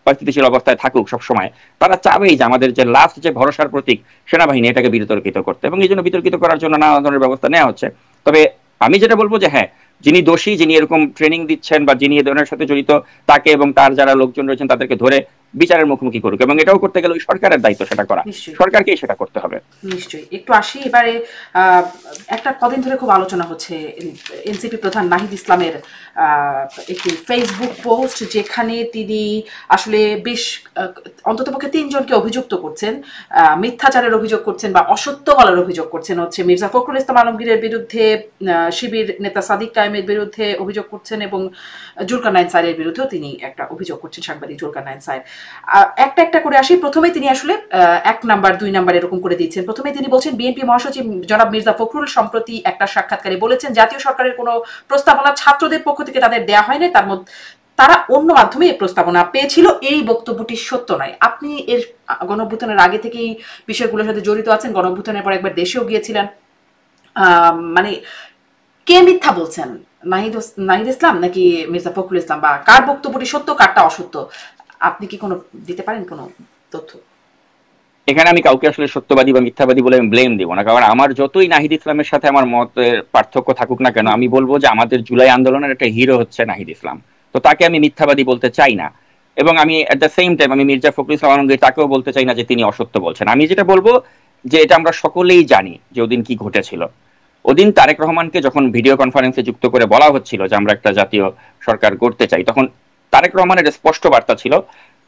স্থিতিশীল অবস্থায় থাকুক সবসময়, তারা চাবেই যে আমাদের যে লাস্ট যে ভরসার প্রতীক সেনাবাহিনী, এটাকে বিতর্কিত করতে, এবং এই জন্য বিতর্কিত করার জন্য নানা ধরনের ব্যবস্থা নেওয়া হচ্ছে। তবে আমি যেটা বলবো যে হ্যাঁ, যিনি দোষী, যিনি এরকম ট্রেনিং দিচ্ছেন বা যিনি এ ধরনের সাথে জড়িত, তাকে এবং তার যারা লোকজন রয়েছেন তাদেরকে ধরে বিচারের মুখোমুখি করুক, এবং এটাও করতে গেলে ওই সরকারের দায়িত্ব সেটা করা, সরকারকেই সেটা করতে হবে। নিশ্চয়ই। একটু আসি এবারে, একটা কদিন ধরে খুব আলোচনা হচ্ছে এনসিপি প্রধান নাহিদ ইসলামের একটি ফেসবুক পোস্ট, যেখানে তিনি আসলে বেশ অন্ততপক্ষে 3 জনকে অভিযুক্ত করছেন, মিথ্যাচারের অভিযোগ করছেন বা অসত্য বলার অভিযোগ করছেন। হচ্ছে মির্জা ফখরুল ইসলাম আলমগীরের বিরুদ্ধে, শিবির নেতা সাদিক কায়েমের বিরুদ্ধে অভিযোগ করছেন, এবং জুলকারনাইন স্যারের বিরুদ্ধেও তিনি একটা অভিযোগ করছেন, সাংবাদিক জুলকারনাইন স্যার। একটা একটা করে আসি। প্রথমে তিনি আসলে 1 নাম্বার 2 নাম্বার এরকম করে দিচ্ছেন। প্রথমে তিনি বলছেন বিএনপি মহাসচিব জনাব মির্জা ফখরুল সম্প্রতি একটা সাক্ষাৎকারে বলেছেন জাতীয় সরকারের কোনো প্রস্তাবনা ছাত্রদের পক্ষ থেকে তাদের দেয়া হয়নি, তার মধ্যে তারা অন্য মাধ্যমে এই প্রস্তাবনা পেয়েছিল, এই বক্তব্যটি সত্য নয়। আপনি এর গণঅভ্যুত্থানের আগে থেকেই বিষয়গুলোর সাথে জড়িত আছেন, গণঅভ্যুত্থানের পর একবার দেশেও গিয়েছিলেন, মানে কে মিথ্যা বলছেন, নাহিদ ইসলাম নাকি মির্জা ফখরুল ইসলাম, বা কার বক্তব্যটি সত্য কারটা অসত্য, আপনি কি কোনো দিতে পারেন কোনো তথ্য? এখানে আমি কাউকে আসলে সত্যবাদী বা মিথ্যাবাদী বলে আমি ব্লেম দিব না, কারণ আমার যতই নাহিদ ইসলামের সাথে আমার মতের পার্থক্য থাকুক না কেন, আমি বলবো যে আমাদের জুলাই আন্দোলনের একটা হিরো হচ্ছে নাহিদ ইসলাম। তো তাকে আমি মিথ্যাবাদী বলতে চাই না, এবং আমি এট দ্য সেম টাইম আমি মির্জা ফখরুল ইসলাম আলমগীর তাকেও বলতে চাই না যে তিনি অসত্য বলছেন। আমি যেটা বলবো যে এটা আমরা সকলেই জানি যে ওদিন কি ঘটেছিল। ওদিন তারেক রহমানকে যখন ভিডিও কনফারেন্সে যুক্ত করে বলা হচ্ছিল যে আমরা একটা জাতীয় সরকার গড়তে চাই, তখন তারেক রহমানের স্পষ্ট বার্তা ছিল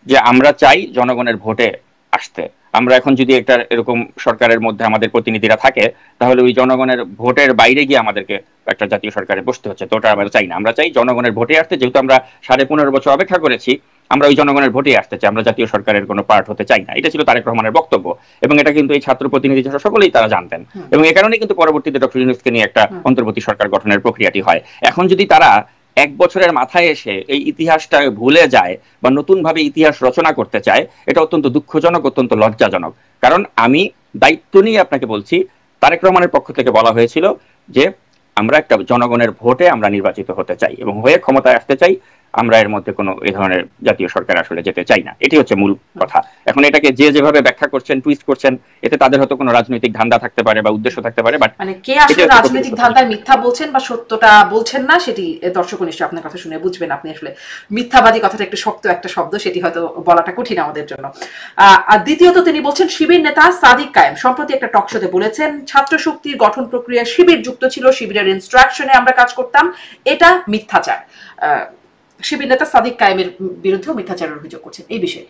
যে আমরা চাই জনগণের ভোটে আসতে। আমরা এখন যদি একটা এরকম সরকারের মধ্যে আমাদের প্রতিনিধিরা থাকে, তাহলে ওই জনগণের ভোটের বাইরে গিয়ে আমাদেরকে একটা জাতীয় সরকারে বসতে হচ্ছে। তো ওটা আমরা চাই না, আমরা চাই জনগণের ভোটে আসতে। যেহেতু আমরা 15.5 বছর অপেক্ষা করেছি, আমরা ওই জনগণের ভোটে আসতে চাই, আমরা জাতীয় সরকারের কোনো পার্ট হতে চাই না। এটা ছিল তারেক রহমানের বক্তব্য, এবং এটা কিন্তু এই ছাত্র প্রতিনিধি যারা সকলেই তারা জানতেন, এবং এ কারণেই কিন্তু পরবর্তীতে ডক্টর ইউনূসকে নিয়ে একটা অন্তর্বর্তী সরকার গঠনের প্রক্রিয়াটি হয়। এখন যদি তারা 1 বছরের মাথায় এসে এই ইতিহাসটা ভুলে যায় বা নতুন ভাবে ইতিহাস রচনা করতে চায়, এটা অত্যন্ত দুঃখজনক, অত্যন্ত লজ্জাজনক। কারণ আমি দায়িত্ব নিয়ে আপনাকে বলছি, তারেক রহমানের পক্ষ থেকে বলা হয়েছিল যে আমরা একটা জনগণের ভোটে আমরা নির্বাচিত হতে চাই এবং হয়ে ক্ষমতায় আসতে চাই। আমরা এর মধ্যে কোনো এই ধরনের জাতীয় সরকার আসলে যেতে চাই না। এটি হচ্ছে মূল কথা। এখন এটাকে যে যেভাবে ব্যাখ্যা করছেন, টুইস্ট করছেন, এতে তাদের হয়তো কোনো রাজনৈতিক ধান্দা থাকতে পারে বা উদ্দেশ্য থাকতে পারে, বাট মানে কে আসলে রাজনৈতিক ধান্দায় মিথ্যা বলছেন বা সত্যটা বলছেন না সেটি দর্শক নিশ্চয়ই আপনার কথা শুনে বুঝবেন। আপনি আসলে মিথ্যাবাদী কথাটা একটু শক্ত একটা শব্দ, সেটি হয়তো বলাটা কঠিন আমাদের জন্য। আর দ্বিতীয়ত তিনি বলছেন শিবির নেতা সাদিক কায়েম সম্প্রতি একটা টক শোতে বলেছেন ছাত্র শক্তির গঠন প্রক্রিয়া শিবির যুক্ত ছিল, শিবিরের ইনস্ট্রাকশনে আমরা কাজ করতাম, এটা মিথ্যাচার। শিবির নেতা সাদিক কায়েমের বিরুদ্ধেও মিথ্যাচারের অভিযোগ করছেন, এই বিষয়ে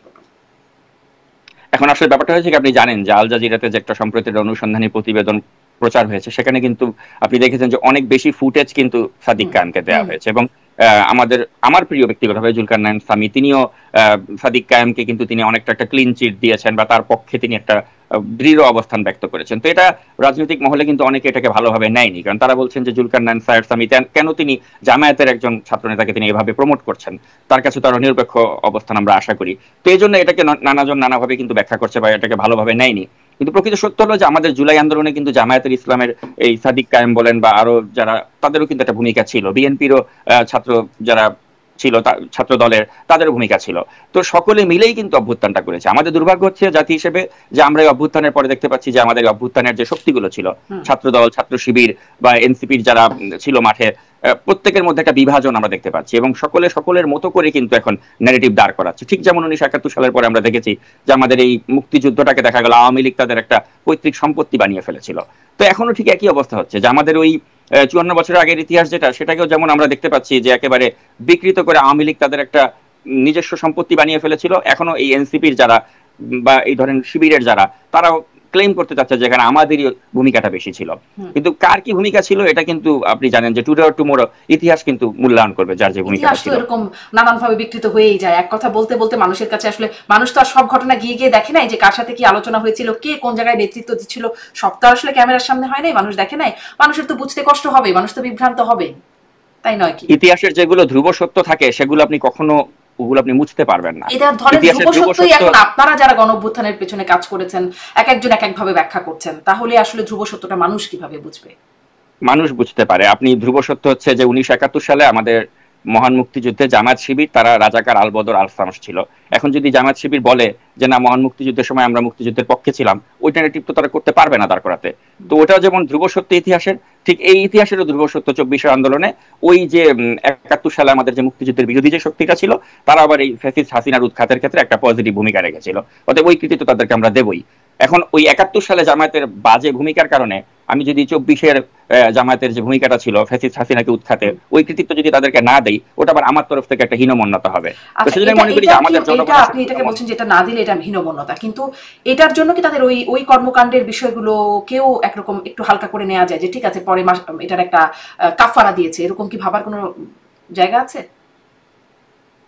এখন আসলে ব্যাপারটা হয়েছে কি, আপনি জানেন যে আল জাজিরাতে যে একটা সম্প্রতি অনুসন্ধানী প্রতিবেদন প্রচার হয়েছে, সেখানে কিন্তু আপনি দেখেছেন যে অনেক বেশি ফুটেজ কিন্তু সাদিক কায়েমকে দেওয়া হয়েছে। এবং আমার প্রিয় ব্যক্তিগতভাবে জুলকারনাইন সামি, তিনিও সাদিক কায়েমকে কিন্তু তিনি অনেকটা একটা ক্লিন চিট দিয়েছেন বা তার পক্ষে তিনি একটা দৃঢ় অবস্থান ব্যক্ত করেছেন। তো এটা রাজনৈতিক মহলে কিন্তু অনেকে এটাকে ভালোভাবে নেয়নি, কারণ তারা বলছেন যে জুলকারনাইন সামি কেন তিনি জামায়াতের একজন ছাত্রনেতাকে তিনি এভাবে প্রমোট করছেন, তার কাছে তার নিরপেক্ষ অবস্থান আমরা আশা করি। তো এই জন্য এটাকে নানাজন নানাভাবে কিন্তু ব্যাখ্যা করছে বা এটাকে ভালোভাবে নেয়নি। কিন্তু প্রকৃত সত্য হলো যে আমাদের জুলাই আন্দোলনে কিন্তু জামায়াতের ইসলামের এই সাদিক কায়েম বলেন বা আরো যারা, তাদেরও কিন্তু একটা ভূমিকা ছিল। বিএনপিরও ছাত্র যারা ছিল, ছাত্র দলের, তাদের ভূমিকা ছিল। তো সকলে মিলেই কিন্তু অভ্যুত্থানটা করেছে। আমাদের দুর্ভাগ্য হচ্ছে জাতি হিসেবে যে আমরা এই অভ্যুত্থানের পরে দেখতে পাচ্ছি যে আমাদের অভ্যুত্থানের যে শক্তিগুলো ছিল, ছাত্র দল, ছাত্র শিবির বা এনসিপির যারা ছিল মাঠে, প্রত্যেকের মধ্যে একটা বিভাজন আমরা দেখতে পাচ্ছি এবং সকলের মতো করে কিন্তু এখন ন্যারেটিভ দাঁড় করাচ্ছে। ঠিক যেমন 1971 সালের পরে আমরা দেখেছি যে আমাদের এই মুক্তিযুদ্ধটাকে দেখা গেল আওয়ামী লীগ তাদের একটা পৈতৃক সম্পত্তি বানিয়ে ফেলেছিল। তো এখনো ঠিক একই অবস্থা হচ্ছে যে আমাদের ওই 54 বছরের আগের ইতিহাস যেটা, সেটাকেও যেমন আমরা দেখতে পাচ্ছি যে একেবারে বিকৃত করে আওয়ামী লীগ তাদের একটা নিজস্ব সম্পত্তি বানিয়ে ফেলেছিল। এখনো এই এনসিপির যারা বা এই ধরেন শিবিরের যারা, তারাও ক্লেম করতে চাচ্ছে যেখানে আমাদেরই ভূমিকাটা বেশি ছিল। কিন্তু কার কি ভূমিকা ছিল এটা কিন্তু আপনি জানেন যে টুডে অর টুমোরো ইতিহাস কিন্তু মূল্যায়ন করবে যার যে ভূমিকা ছিল। এরকম নানান ভাবে বিকৃত হয়েই যায়। এক কথা বলতে বলতে মানুষের কাছে আসলে মানুষ তো আর সব ঘটনা গিয়ে গিয়ে দেখে নাই যে কার সাথে কি আলোচনা হয়েছিল, কে কোন জায়গায় নেতৃত্ব দিচ্ছিল, সব তো আসলে ক্যামেরার সামনে হয় নাই, মানুষ দেখে নাই। মানুষের তো বুঝতে কষ্ট হবে, মানুষ তো বিভ্রান্ত হবে, তাই নয় কি? ইতিহাসের যেগুলো ধ্রুব সত্য থাকে সেগুলো আপনি কখনো ওগুলো আপনি মুছতে পারবেন না। এটা ধরেন ধ্রুব সত্যই এখন আপনারা যারা গণঅভ্যুত্থানের পেছনে কাজ করেছেন এক একজন এক একভাবে ব্যাখ্যা করছেন, তাহলে আসলে ধ্রুব সত্যটা মানুষ কিভাবে বুঝবে? মানুষ বুঝতে পারে। আপনি ধ্রুব সত্য হচ্ছে যে 1971 সালে আমাদের মহান মুক্তিযুদ্ধে জামায়াত শিবির তারা রাজাকার আলবদর আল সামস ছিল। এখন যদি জামায়াত শিবির বলে যে না মহান মুক্তিযুদ্ধের সময় আমরা মুক্তিযুদ্ধের পক্ষে ছিলাম, ওই ন্যারেটিভ তো তারা করতে পারবে না দাঁড় করাতে। তো ওটাও যেমন ধ্রুব সত্য ইতিহাসের, ঠিক এই ইতিহাসেরও ধ্রুব সত্য 24 আন্দোলনে ওই যে 71 সালে আমাদের যে মুক্তিযুদ্ধের বিরোধী যে শক্তিটা ছিল, তারা আবার এই ফ্যাসিস্ট হাসিনার উৎখাতের ক্ষেত্রে একটা পজিটিভ ভূমিকা রেখেছিল। অতএব ওই কৃতিত্ব তাদেরকে আমরা দেবই। এখন ওই 71 সালে জামায়াতের বাজে ভূমিকার কারণে আমি যদি 24-এর জামায়াতের যে ভূমিকাটা ছিল ফ্যাসিস্ট হাসিনাকে উৎখাতে, ওই কৃতিত্ব যদি তাদেরকে না দেই, ওটা আবার আমার তরফ থেকে একটা হীনমন্যতা হবে। তো সেজন্য মনে করি যে আমাদের জনগণ, আপনি এটাকে বলছেন যেটা না দিলে এটা হীনমন্যতা, কিন্তু এটার জন্য কি তাদের ওই কর্মকাণ্ডের বিষয়গুলো কেউ একরকম একটু হালকা করে নেওয়া যায় যে ঠিক আছে পরে মাস এটার একটা কাফারা দিয়েছে, এরকম কি ভাবার কোনো জায়গা আছে?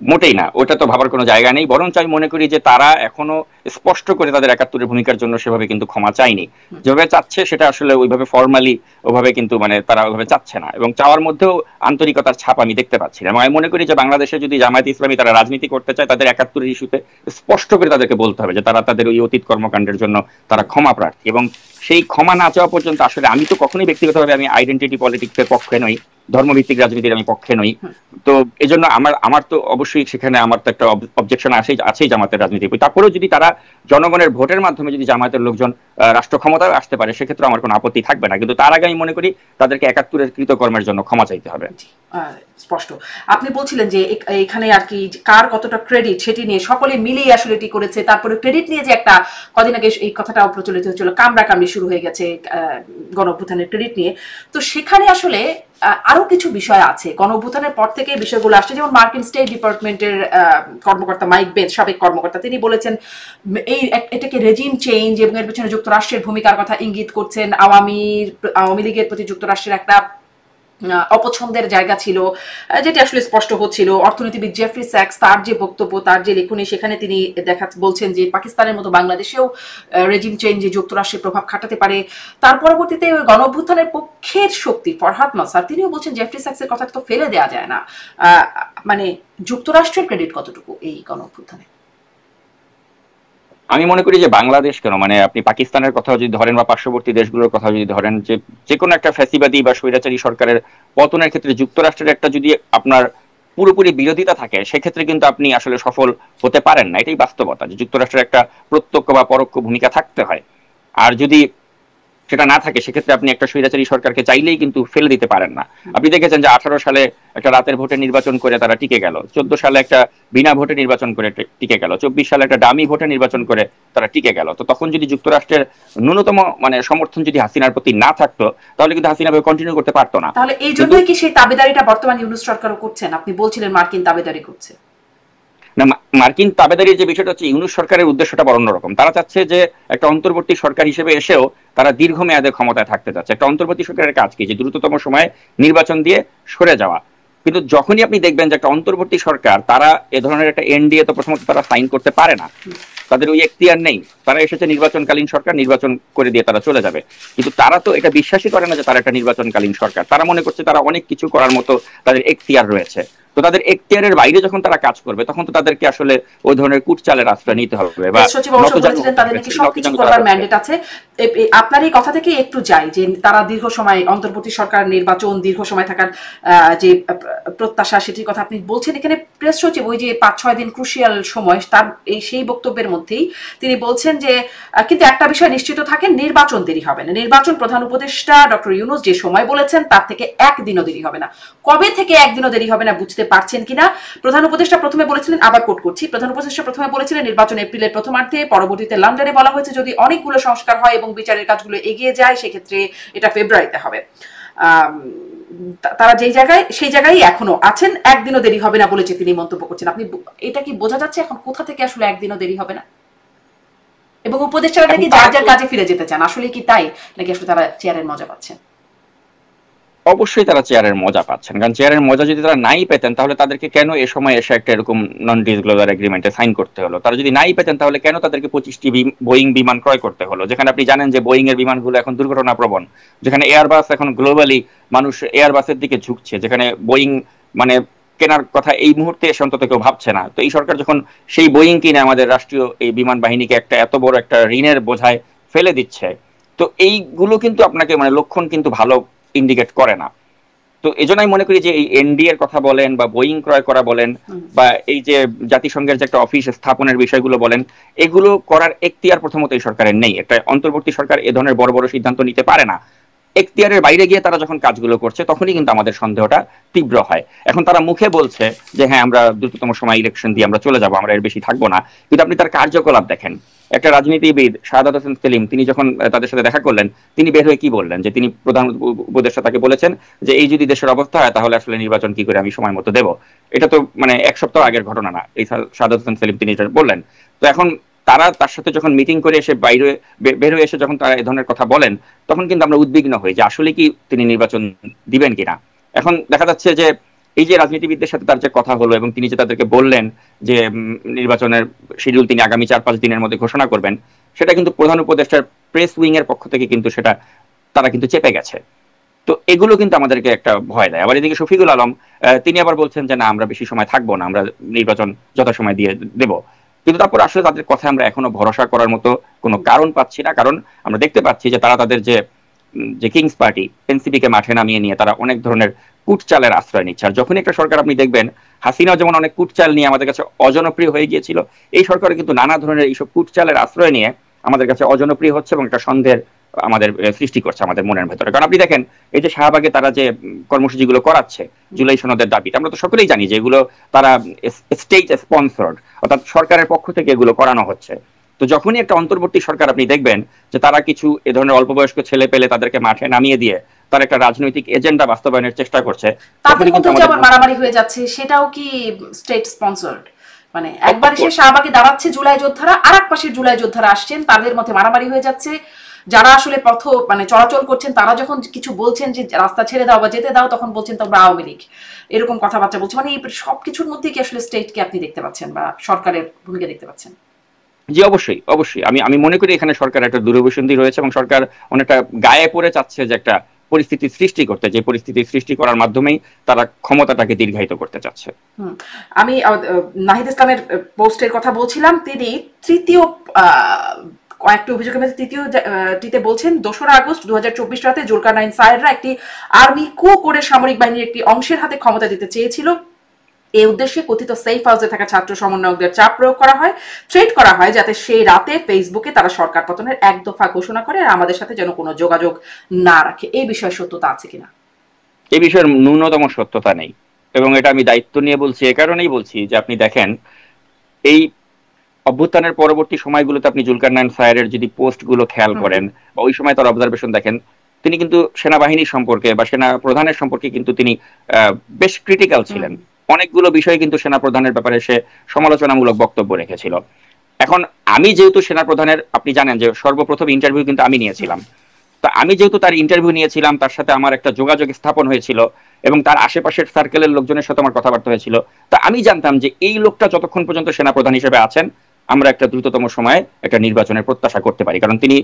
মোটেই না, ওটা তো ভাবার কোনো জায়গা নেই। বরঞ্চ আমি মনে করি যে তারা এখনো স্পষ্ট করে তাদের 71-এর ভূমিকার জন্য সেভাবে কিন্তু ক্ষমা চায়নি। যেভাবে চাচ্ছে সেটা আসলে ওইভাবে ফর্মালি ওভাবে কিন্তু মানে তারা ওইভাবে চাচ্ছে না, এবং চাওয়ার মধ্যেও আন্তরিকতার ছাপ আমি দেখতে পাচ্ছি না। এবং আমি মনে করি যে বাংলাদেশে যদি জামায়াত ইসলামী তারা রাজনীতি করতে চায়, তাদের 71-এর ইস্যুতে স্পষ্ট করে তাদেরকে বলতে হবে যে তারা তাদের ওই অতীত কর্মকাণ্ডের জন্য তারা ক্ষমা প্রার্থী। এবং সেই ক্ষমা না চাওয়া পর্যন্ত আসলে আমি তো কখনোই ব্যক্তিগতভাবে আমি আইডেন্টিটি পলিটিক্সের পক্ষে নই, ধর্মভিত্তিক রাজনীতির আমি পক্ষে নই। তো এই জন্য আমার তো অবশ্যই সেখানে আমার তো একটা অবজেকশন আছেই জামাতের রাজনীতি। তারপরেও যদি তারা জনগণের ভোটের মাধ্যমে যদি জামায়াতের লোকজন রাষ্ট্র ক্ষমতায় আসতে পারে, সেক্ষেত্রে আমার কোনো আপত্তি থাকবে না। কিন্তু তার আগে আমি মনে করি তাদেরকে 71-এর কৃতকর্মের জন্য ক্ষমা চাইতে হবে। স্পষ্ট আপনি বলছিলেন যে এখানে আর কি কার কতটা ক্রেডিট সেটি নিয়ে সকলে মিলেই আসলে এটি করেছে। তারপরে ক্রেডিট নিয়ে যে একটা কদিন আগে এই কথাটাও প্রচলিত হচ্ছিল, কামড়াকামড়ি শুরু হয়ে গেছে গণঅভ্যুত্থানের ক্রেডিট নিয়ে। তো সেখানে আসলে আরো কিছু বিষয় আছে, গণঅভ্যুত্থানের পর থেকে বিষয়গুলো আসছে। যেমন মার্কিন স্টেট ডিপার্টমেন্টের কর্মকর্তা মাইক বেন্স, সাবেক কর্মকর্তা, তিনি বলেছেন এটাকে রেজিম চেঞ্জ এবং এর পেছনে যুক্তরাষ্ট্রের ভূমিকার কথা ইঙ্গিত করছেন। আওয়ামী লীগের প্রতি যুক্তরাষ্ট্রের একটা অপছন্দের জায়গা ছিল, যেটি আসলে স্পষ্ট হচ্ছিল। অর্থনীতিবিদ জেফরি স্যাক্স তার যে বক্তব্য, তার যে লেখনী, সেখানে তিনি বলছেন যে পাকিস্তানের মতো বাংলাদেশেও রেজিম চেঞ্জে যুক্তরাষ্ট্রের প্রভাব খাটাতে পারে। তার পরবর্তীতে গণঅভ্যুত্থানের পক্ষের শক্তি ফরহাদ নাসার, তিনিও বলছেন জেফরি স্যাক্সের কথা তো ফেলে দেওয়া যায় না। মানে যুক্তরাষ্ট্রের ক্রেডিট কতটুকু এই গণঅভ্যুত্থানে? আমি মনে করি যে বাংলাদেশ কেন, মানে আপনি পাকিস্তানের কথা যদি ধরেন বা পার্শ্ববর্তী দেশগুলোর কথা যদি ধরেন, যে কোনো একটা ফ্যাসিবাদী বা স্বৈরাচারী সরকারের পতনের ক্ষেত্রে যুক্তরাষ্ট্রের একটা যদি আপনার পুরোপুরি বিরোধিতা থাকে, সেক্ষেত্রে কিন্তু আপনি আসলে সফল হতে পারেন না। এটাই বাস্তবতা, যে যুক্তরাষ্ট্রের একটা প্রত্যক্ষ বা পরোক্ষ ভূমিকা থাকতে হয়। আর যদি সেটা না থাকে, সেক্ষেত্রে আপনি একটা স্বৈরাচারী সরকারকে চাইলেই কিন্তু ফেলে দিতে পারেন না। আপনি দেখেছেন যে 18 সালে একটা রাতের ভোটে নির্বাচন করে তারা টিকে গেল, 14 সালে একটা বিনা ভোটে নির্বাচন করে টিকে গেল, 24 সালে একটা ডামি ভোটে নির্বাচন করে তারা টিকে গেল। তো তখন যদি যুক্তরাষ্ট্রের ন্যূনতম মানে সমর্থন যদি হাসিনার প্রতি না থাকতো, তাহলে কিন্তু হাসিনা কন্টিনিউ করতে পারতো না। তাহলে এই কিন্তু জন্যই কি সেই দাবিদারিটা বর্তমান ইউনূস সরকারও করছেন? আপনি বলছিলেন মার্কিন দাবিদারি করছে। না, মার্কিন তাবেদারির যে বিষয়টা হচ্ছে, ইউনূস সরকারের উদ্দেশ্যটা বড় অন্যরকম। তারা চাচ্ছে যে একটা অন্তর্বর্তী সরকার হিসেবে এসেও তারা দীর্ঘমেয়াদে ক্ষমতায় থাকতে চাচ্ছে। একটা অন্তর্বর্তী সরকারের কাজ কি? যে দ্রুততম সময়ে নির্বাচন দিয়ে সরে যাওয়া। কিন্তু যখনই আপনি দেখবেন যে একটা অন্তর্বর্তী সরকার, তারা এ ধরনের একটা এনডিএ তো প্রথমত তারা সাইন করতে পারে না, তাদের ওই এখতিয়ার নেই। তারা এসেছে নির্বাচনকালীন সরকার, নির্বাচন করে দিয়ে তারা চলে যাবে। কিন্তু তারা তো এটা বিশ্বাসই করে না যে তারা একটা নির্বাচনকালীন সরকার। তারা মনে করছে তারা অনেক কিছু করার মতো তাদের এখতিয়ার রয়েছে। তো তাদের এখতিয়ারের বাইরে যখন তারা কাজ করবে, তখন তো তাদেরকে আসলে ওই ধরনের কুটচালের আশ্রয় নিতে হবে। বা সচিব অবশ্য বলেছিলেন তাদের নাকি সবকিছু করবার ম্যান্ডেট আছে। আপনার এই কথা থেকে একটু যাই যে তারা দীর্ঘ সময় অন্তর্বর্তী সরকার নির্বাচন, দীর্ঘ সময় থাকার যে প্রত্যাশা, সেটির কথা আপনি বলছেন। এখানে প্রেস সচিব ওই যে 5-6 দিন ক্রুশিয়াল সময়, তার সেই বক্তব্যের মধ্যেই তিনি বলছেন যে কিন্তু একটা বিষয় নিশ্চিত থাকেন, নির্বাচন দেরি হবে না। নির্বাচন প্রধান উপদেষ্টা ডক্টর ইউনূস যে সময় বলেছেন তার থেকে একদিনও দেরি হবে না। কবে থেকে একদিনও দেরি হবে না বুঝতে পারছেন কিনা? প্রধান উপদেষ্টা প্রথমে বলেছিলেন, আবার কোট করছি, প্রধান উপদেষ্টা প্রথমে বলেছিলেন নির্বাচন এপ্রিলের প্রথমার্ধে, পরবর্তীতে লন্ডনে বলা হয়েছে যদি অনেকগুলো সংস্কার হয় এবং বিচারের কাজগুলো এগিয়ে যায় সেক্ষেত্রে এটা ফেব্রুয়ারিতে হবে। তারা যেই জায়গায় সেই জায়গায় এখনো আছেন, একদিনও দেরি হবে না বলেছে তিনি মন্তব্য করছেন। আপনি এটা কি বোঝা যাচ্ছে এখন কোথা থেকে আসলে একদিনও দেরি হবে না? এবং উপদেষ্টারা নাকি যার যার কাজে ফিরে যেতে চান, আসলে কি তাই নাকি আসলে তারা চেয়ারের মজা পাচ্ছেন? অবশ্যই তারা চেয়ারের মজা পাচ্ছেন, কারণ চেয়ারের মজা যদি তারা নাই পেতেন, তাহলে তাদেরকে কেন এ সময় এসে একটা এরকম নন ডিসক্লোজার এগ্রিমেন্টে সাইন করতে হলো? তারা যদি নাই পেতেন, তাহলে কেন তাদেরকে 25টি বোয়িং বিমান ক্রয় করতে হলো, যেখানে আপনি জানেন যে বোয়িং এর বিমানগুলো এখন দুর্ঘটনা প্রবণ, যেখানে এয়ারবাস এখন গ্লোবালি মানুষ এয়ারবাসের দিকে ঝুঁকছে, যেখানে বোয়িং মানে কেনার কথা এই মুহূর্তে এসে অন্তত কেউ ভাবছে না। তো এই সরকার যখন সেই বোয়িং কিনে আমাদের রাষ্ট্রীয় এই বিমান বাহিনীকে একটা এত বড় একটা ঋণের বোঝায় ফেলে দিচ্ছে, তো এইগুলো কিন্তু আপনাকে মানে লক্ষণ কিন্তু ভালো ইন্ডিকেট করে না। তো এই জন্যই মনে করি যে এই এনডি এর কথা বলেন বা বোয়িং ক্রয় করা বলেন, বা এই যে জাতিসংঘের যে একটা অফিস স্থাপনের বিষয়গুলো বলেন, এগুলো করার এখতিয়ার প্রথমত এই সরকারের নেই। একটা অন্তর্বর্তী সরকার এ ধরনের বড় বড় সিদ্ধান্ত নিতে পারে না। এখতিয়ারের বাইরে গিয়ে তারা যখন কাজগুলো করছে, তখনই কিন্তু আমাদের সন্দেহটা তীব্র হয়। এখন তারা মুখে বলছে যে হ্যাঁ, আমরা দ্রুততম সময় ইলেকশন দিয়ে আমরা চলে যাব, আমরা এর বেশি থাকবো না, কিন্তু আপনি তার কার্যকলাপ দেখেন। একটা রাজনীতিবিদ শাহাদাত হোসেন সেলিম, তিনি যখন তাদের সাথে দেখা করলেন, তিনি বের হয়ে কি বললেন, যে তিনি প্রধান উপদেষ্টা তাকে বলেছেন যে এই যদি দেশের অবস্থা হয়, তাহলে আসলে নির্বাচন কি করে আমি সময় মতো দেব। এটা তো মানে 1 সপ্তাহ আগের ঘটনা না, এই শাহাদাত হোসেন সেলিম তিনি এটা বললেন। তো এখন তারা তার সাথে যখন মিটিং করে এসে বাইরে বের হয়ে এসে যখন তারা এই ধরনের কথা বলেন, তখন কিন্তু আমরা উদ্বিগ্ন হই যে আসলে কি তিনি নির্বাচন দিবেন কিনা। এখন দেখা যাচ্ছে যে এই যে রাজনীতিবিদদের সাথে তার যে কথা হলো, এবং তিনি যে তাদেরকে বললেন যে নির্বাচনের শিডিউল তিনি আগামী 4-5 দিনের মধ্যে ঘোষণা করবেন, সেটা কিন্তু প্রধান উপদেষ্টার প্রেস উইং এর পক্ষ থেকে কিন্তু সেটা তারা কিন্তু চেপে গেছে। তো এগুলো কিন্তু আমাদেরকে একটা ভয় দেয়। আবার এদিকে শফিকুল আলম, তিনি আবার বলছেন যে না, আমরা বেশি সময় থাকবো না, আমরা নির্বাচন যথাসময় দিয়ে দেব। কিন্তু তারপর আসলে তাদের কথা আমরা এখনো ভরসা করার মতো কোনো কারণ পাচ্ছি না, কারণ আমরা দেখতে পাচ্ছি যে তারা তাদের যে যে কিংস পার্টি এনসিপি কে মাঠে নামিয়ে নিয়ে তারা অনেক ধরনের কুটচালের আশ্রয় নিচ্ছে। আর যখনই একটা সরকার আপনি দেখবেন, হাসিনা যেমন অনেক কুটচাল নিয়ে আমাদের কাছে অজনপ্রিয় হয়ে গিয়েছিল, এই সরকার কিন্তু নানা ধরনের এইসব কুটচালের আশ্রয় নিয়ে আমাদের কাছে অজনপ্রিয় হচ্ছে এবং একটা সন্দেহের আমাদের সৃষ্টি করছে আমাদের মনের ভেতরে। কারণ আপনি দেখেন, এই যে শাহবাগে তারা যে কর্মসূচিগুলো করাচ্ছে জুলাই সনদের দাবিতে, আমরা তো সকলেই জানি যে এগুলো তারা স্টেট স্পন্সর্ড, অর্থাৎ সরকারের পক্ষ থেকে এগুলো করানো হচ্ছে। তো যখনই একটা অন্তর্বর্তী সরকার আপনি দেখবেন যে তারা কিছু এ ধরনের অল্প বয়স্ক ছেলে পেলে তাদেরকে মাঠে নামিয়ে দিয়ে তার একটা রাজনৈতিক এজেন্ডা বাস্তবায়নের চেষ্টা করছে, তাদের মধ্যে যে আবার মারামারি হয়ে যাচ্ছে, সেটাও কি স্টেট স্পন্সর্ড? মানে একবার সে শাহবাগে দাঁড়াচ্ছে জুলাই যোদ্ধারা, আর এক পাশে জুলাই যোদ্ধারা আসছেন, তাদের মধ্যে মারামারি হয়ে যাচ্ছে। যারা আসলে পথ মানে চলাচল করছেন, তারা যখন কিছু বলছেন যে রাস্তা ছেড়ে দাও বা যেতে দাও, তখন বলছেন তোমরা আওয়ামী লীগ, এরকম কথাবার্তা বলছে। মানে এই সবকিছুর মধ্যে কি আসলে স্টেটকে আপনি দেখতে পাচ্ছেন বা সরকারের ভূমিকা দেখতে পাচ্ছেন? জি, অবশ্যই অবশ্যই। আমি আমি মনে করি এখানে সরকার একটা দূরভিসন্ধি রয়েছে, এবং সরকার অনেকটা গায়ে পড়ে চাচ্ছে যে একটা পরিস্থিতি সৃষ্টি করতে, যে পরিস্থিতি সৃষ্টি করার মাধ্যমেই তারা ক্ষমতাটাকে দীর্ঘায়িত করতে চাচ্ছে। আমি নাহিদ ইসলামের পোস্টের কথা বলছিলাম। তিনি তৃতীয় কয়েকটি অভিযোগের মধ্যে তৃতীয়টিতে বলছেন 2রা আগস্ট 2024 রাতে জুলকারনাইন সায়েররা একটি আর্মি কু করে সামরিক বাহিনীর একটি অংশের হাতে ক্ষমতা দিতে চেয়েছিল। এই উদ্দেশ্যে কথিত সেফ হাউসে থাকা ছাত্র সমন্বয়কদের চাপ প্রয়োগ করা হয়, থ্রেট করা হয় যাতে সেই রাতে ফেসবুকে তারা সরকার পতনের এক দফা ঘোষণা করে আর আমাদের সাথে যেন কোনো যোগাযোগ না রাখে। এই বিষয়ে সত্যতা আছে কিনা? এই বিষয়ের ন্যূনতম সত্যতা নেই, এবং এটা আমি দায়িত্ব নিয়ে বলছি। এ কারণেই বলছি যে আপনি দেখেন এই অভ্যুত্থানের পরবর্তী সময়গুলোতে আপনি জুলকারনাইন স্যারের যদি পোস্টগুলো খেয়াল করেন বা ওই সময় তার অবজারভেশন দেখেন, তিনি কিন্তু সেনাবাহিনী সম্পর্কে বা সেনা প্রধানের সম্পর্কে কিন্তু তিনি বেশ ক্রিটিক্যাল ছিলেন। অনেকগুলো বিষয়ে কিন্তু সেনা প্রধানের ব্যাপারে সে সমালোচনামূলক বক্তব্য রেখেছিল। এখন আমি যেহেতু সেনা প্রধানের, আপনি জানেন যে সর্বপ্রথম ইন্টারভিউ কিন্তু আমি নিয়েছিলাম, তো আমি যেহেতু তার ইন্টারভিউ নিয়েছিলাম, তার সাথে আমার একটা যোগাযোগ স্থাপন হয়েছিল এবং তার আশেপাশের সার্কেলের লোকজনের সাথে আমার কথাবার্তা হয়েছিল, তা আমি জানতাম যে এই লোকটা যতক্ষণ পর্যন্ত সেনাপ্রধান হিসেবে আছেন আমরা একটা দ্রুততম সময়ে একটা নির্বাচনের প্রত্যাশা করতে পারি। কারণ তিনি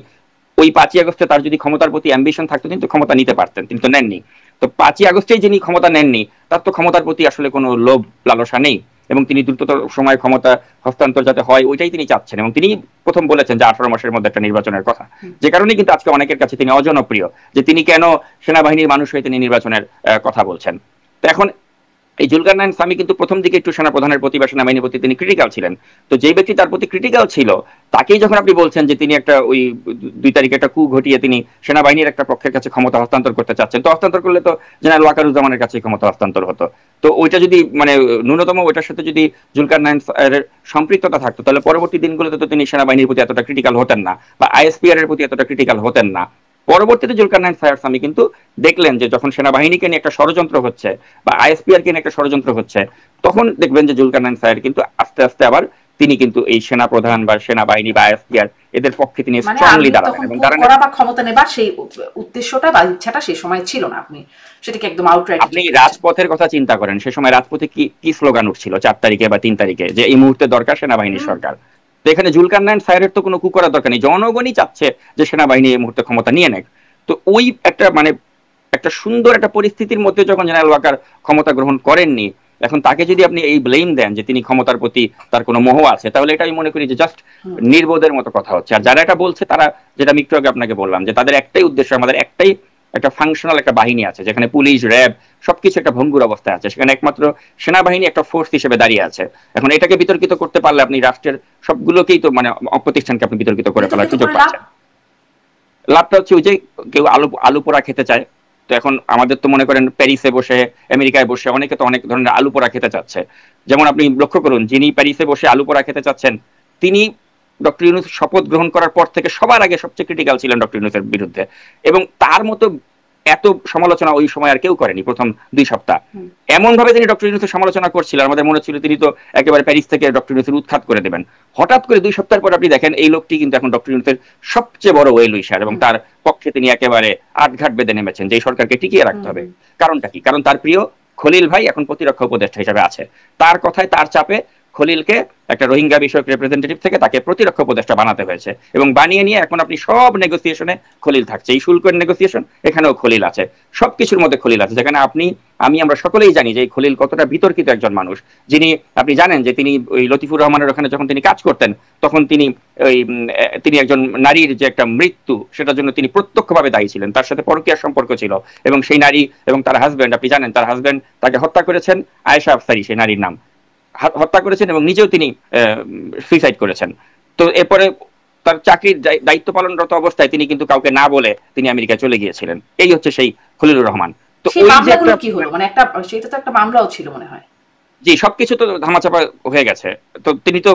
ওই 5ই আগস্টে তার যদি ক্ষমতার প্রতি অ্যাম্বিশন থাকতো তিনি তো ক্ষমতা নিতে পারতেন, তিনি তো নেননি। তো 5ই আগস্টেই যিনি ক্ষমতা নেননি তার তো ক্ষমতার প্রতি আসলে কোনো লোভ লালসা নেই, এবং তিনি দ্রুততর সময় ক্ষমতা হস্তান্তর যাতে হয় ওইটাই তিনি চাচ্ছেন, এবং তিনি প্রথম বলেছেন যে 18 মাসের মধ্যে একটা নির্বাচনের কথা। যে কারণে কিন্তু আজকে অনেকের কাছে তিনি অজনপ্রিয়, যে তিনি কেন সেনাবাহিনীর মানুষ হয়ে তিনি নির্বাচনের কথা বলছেন। তো এখন এই জুলকারনাইন সামি কিন্তু প্রথম দিকে একটু সেনাপ্রধানের প্রতি বা সেনাবাহিনীর প্রতি তিনি ক্রিটিক্যাল ছিলেন। তো যে ব্যক্তি তার প্রতি ক্রিটিক্যাল ছিল তাকেই যখন আপনি বলছেন যে তিনি একটা ওই 2 তারিখে একটা কু ঘটিয়ে তিনি সেনাবাহিনীর একটা পক্ষের কাছে ক্ষমতা হস্তান্তর করতে চাচ্ছেন, তো হস্তান্তর করলে তো জেনারেল ওয়াকারুজ্জামানের কাছে ক্ষমতা হস্তান্তর হতো। তো ওইটা যদি মানে ন্যূনতম ওইটার সাথে যদি জুলকারনাইন এর সম্পৃক্ততা থাকতো তাহলে পরবর্তী দিনগুলোতে তো তিনি সেনাবাহিনীর প্রতি এতটা ক্রিটিক্যাল হতেন না বা আইএসপিআর এর প্রতি এতটা ক্রিটিক্যাল হতেন না। পরবর্তীতে জুলকারনাইন সামি কিন্তু দেখলেন যে যখন সেনাবাহিনীকে নিয়ে একটা ষড়যন্ত্র হচ্ছে বা আইএসপিআর কে নিয়ে একটা ষড়যন্ত্র হচ্ছে, তখন দেখবেন যে জুলকারনাইন কিন্তু আস্তে আস্তে আবার তিনি কিন্তু এই সেনা প্রধান বা সেনাবাহিনী বা আইএসপিআর এদের পক্ষে তিনি স্ট্রংলি দাঁড়ালেন এবং দাঁড়ালেন। বা ক্ষমতা নেবার সেই উদ্দেশ্যটা বা ইচ্ছাটা সেই সময় ছিল না, আপনি সেটাকে একদম আউটরাইট। আপনি রাজপথের কথা চিন্তা করেন, সে সময় রাজপথে কি কি স্লোগান উঠছিল 4 তারিখে বা 3 তারিখে, যে এই মুহূর্তে দরকার সেনাবাহিনীর সরকার। তো এখানে জুলকারনাইন স্যারের তো কোনো কু করার দরকার নেই, জনগণই চাচ্ছে যে সেনাবাহিনী এই মুহূর্তে ক্ষমতা নিয়ে নেয়। তো ওই একটা মানে একটা সুন্দর একটা পরিস্থিতির মধ্যে যখন জেনারেল ওয়াকার ক্ষমতা গ্রহণ করেননি, এখন তাকে যদি আপনি এই ব্লেম দেন যে তিনি ক্ষমতার প্রতি তার কোনো মোহ আছে, তাহলে এটা আমি মনে করি যে জাস্ট নির্বোধের মতো কথা হচ্ছে। আর যারা এটা বলছে তারা, যেটা আমি একটু আগে আপনাকে বললাম, যে তাদের একটাই উদ্দেশ্য, আমাদের একটাই একটা ফাংশনাল একটা বাহিনী আছে যেখানে পুলিশ র্যাব সবকিছু একটা ভঙ্গুর অবস্থায় আছে, সেখানে একমাত্র সেনাবাহিনী একটা ফোর্স হিসেবে দাঁড়িয়ে আছে। এখন এটাকে বিতর্কিত করতে পারলে আপনি রাষ্ট্রের সবগুলোকেই তো মানে প্রতিষ্ঠানকে আপনি বিতর্কিত করে ফেলার সুযোগ পাচ্ছেন। লাভটা হচ্ছে ওই যে কেউ আলু পোড়া খেতে চায়, তো এখন আমাদের তো মনে করেন প্যারিসে বসে আমেরিকায় বসে অনেকে তো অনেক ধরনের আলু পোড়া খেতে চাচ্ছে। যেমন আপনি লক্ষ্য করুন, যিনি প্যারিসে বসে আলু পোড়া খেতে চাচ্ছেন তিনি ডক্টর ইউনূস শপথ গ্রহণ করার পর থেকে সবার আগে সবচেয়ে ক্রিটিক্যাল ছিলেন ডক্টর ইউনূসের বিরুদ্ধে, এবং তার মতো এত সমালোচনা ওই সময় আর কেউ করেনি প্রথম 2 সপ্তাহ। এমন ভাবে তিনি ডক্টর ইউনূসের সমালোচনা করছিলেন, আমাদের মনে হচ্ছিল তিনি তো একেবারে প্যারিস থেকে ডক্টর ইউনূসের উৎখাত করে দেবেন। হঠাৎ করে 2 সপ্তাহ পর আপনি দেখেন এই লোকটি কিন্তু এখন ডক্টর ইউনূসের সবচেয়ে বড় ওয়েল উইশার, এবং তার পক্ষে তিনি একেবারে আটঘাট বেঁধে নেমেছেন যে এই সরকারকে টিকিয়ে রাখতে হবে। কারণটা কি? কারণ তার প্রিয় খলিল ভাই এখন প্রতিরক্ষা উপদেষ্টা হিসেবে আছে, তার কথায় তার চাপে খলিলকে একটা রোহিঙ্গা বিষয়ক রিপ্রেজেন্টেটিভ থেকে তাকে প্রতিরক্ষা উপদেষ্টা বানাতে হয়েছে, এবং বানিয়ে নিয়ে এখন আপনি সব নেগোসিয়েশনে খলিল থাকছে। এই শুল্কের নেগোসিয়েশন এখানেও খলিল আছে, সবকিছুর মধ্যে খলিল আছে, যেখানে আমরা সকলেই জানি যে এই খলিল কতটা বিতর্কিত একজন মানুষ। যিনি আপনি জানেন যে তিনি ওই লতিফুর রহমানের ওখানে যখন তিনি কাজ করতেন তখন তিনি একজন নারীর যে একটা মৃত্যু সেটার জন্য তিনি প্রত্যক্ষভাবে দায়ী ছিলেন, তার সাথে পরকীয়ার সম্পর্ক ছিল, এবং সেই নারী এবং তার হাজব্যান্ড, আপনি জানেন তার হাজব্যান্ড তাকে হত্যা করেছেন, আয়েশা আফসারি সেই নারীর নাম, হত্যা করেছেন এবং নিজেও তিনি সুইসাইড করেছেন। তো এরপরে তার চাকরির দায়িত্ব পালনরত অবস্থায় তিনি কিন্তু কাউকে না বলে তিনি আমেরিকায় চলে গিয়েছিলেন। এই হচ্ছে সেই খলিলুর রহমান। তো ওই যে একটা কি হলো, মানে একটা সেটা তো একটা মামলাও ছিল মনে হয়। জি, সবকিছু তো ধামাচাপা হয়ে গেছে। তো তিনি তো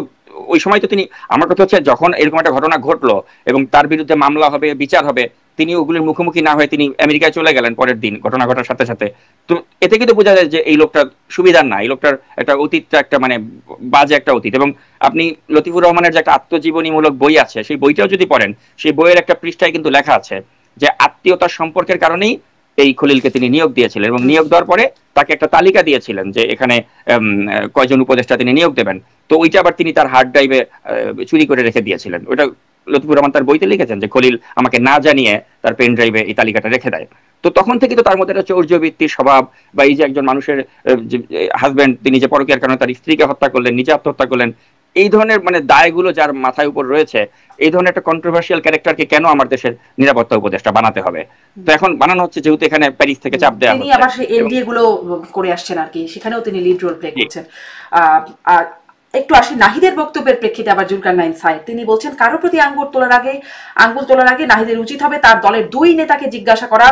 ওই সময় তো তিনি, আমার কথা হচ্ছে যখন এরকম একটা ঘটনা ঘটলো এবং তার বিরুদ্ধে মামলা হবে, বিচার হবে, তিনি ওগুলির মুখোমুখি না হয়ে তিনি আমেরিকায় চলে গেলেন পরের দিন ঘটনা ঘটার সাথে সাথে। তো এতে কিন্তু বোঝা যায় যে এই লোকটার সুবিধার না, এই লোকটার একটা অতীতটা একটা মানে বাজে একটা অতীত। এবং আপনি লতিফুর রহমানের যে একটা আত্মজীবনীমূলক বই আছে সেই বইটাও যদি পড়েন, সেই বইয়ের একটা পৃষ্ঠায় কিন্তু লেখা আছে যে আত্মীয়তার সম্পর্কের কারণেই এই খলিলকে তিনি নিয়োগ দিয়েছিলেন, এবং নিয়োগ দেওয়ার পরে তাকে একটা তালিকা দিয়েছিলেন যে এখানে কয়জন উপদেষ্টা তিনি নিয়োগ দেবেন। তো ওইটা আবার তিনি তার হার্ড ড্রাইভে চুরি করে রেখে দিয়েছিলেন। ওটা লতিফুর রহমান তার বইতে লিখেছেন যে খলিল আমাকে না জানিয়ে তার পেন ড্রাইভে এই তালিকাটা রেখে দেয়। তো তখন থেকে তো তার মধ্যে একটা চৌর্যবৃত্তির স্বভাব, বা এই যে একজন মানুষের হাজবেন্ড তিনি যে পরকীয়ার কারণে তার স্ত্রীকে হত্যা করলেন, নিজে আত্মহত্যা করলেন, এই ধরনের মানে দায়গুলো যার মাথায় উপর রয়েছে, এই ধরনের একটা কন্ট্রোভার্সিয়াল ক্যারেক্টারকে কেন আমার দেশের নিরাপত্তা উপদেষ্টা বানাতে হবে? তো এখন বানানো হচ্ছে যেহেতু এখানে প্যারিস থেকে চাপ দেওয়া তিনি হচ্ছে। আবার সেই এনডিএ গুলো করে আসছেন আর কি, সেখানেও তিনি লিড রোল প্লে করছেন। আর একটু আসি নাহিদের বক্তব্যের প্রেক্ষিতে আবার জুলকারনাইন সাইদ তিনি বলছেন কারো প্রতি আঙ্গুল তোলার আগে নাহিদের উচিত হবে তার দলের দুই নেতাকে জিজ্ঞাসা করা,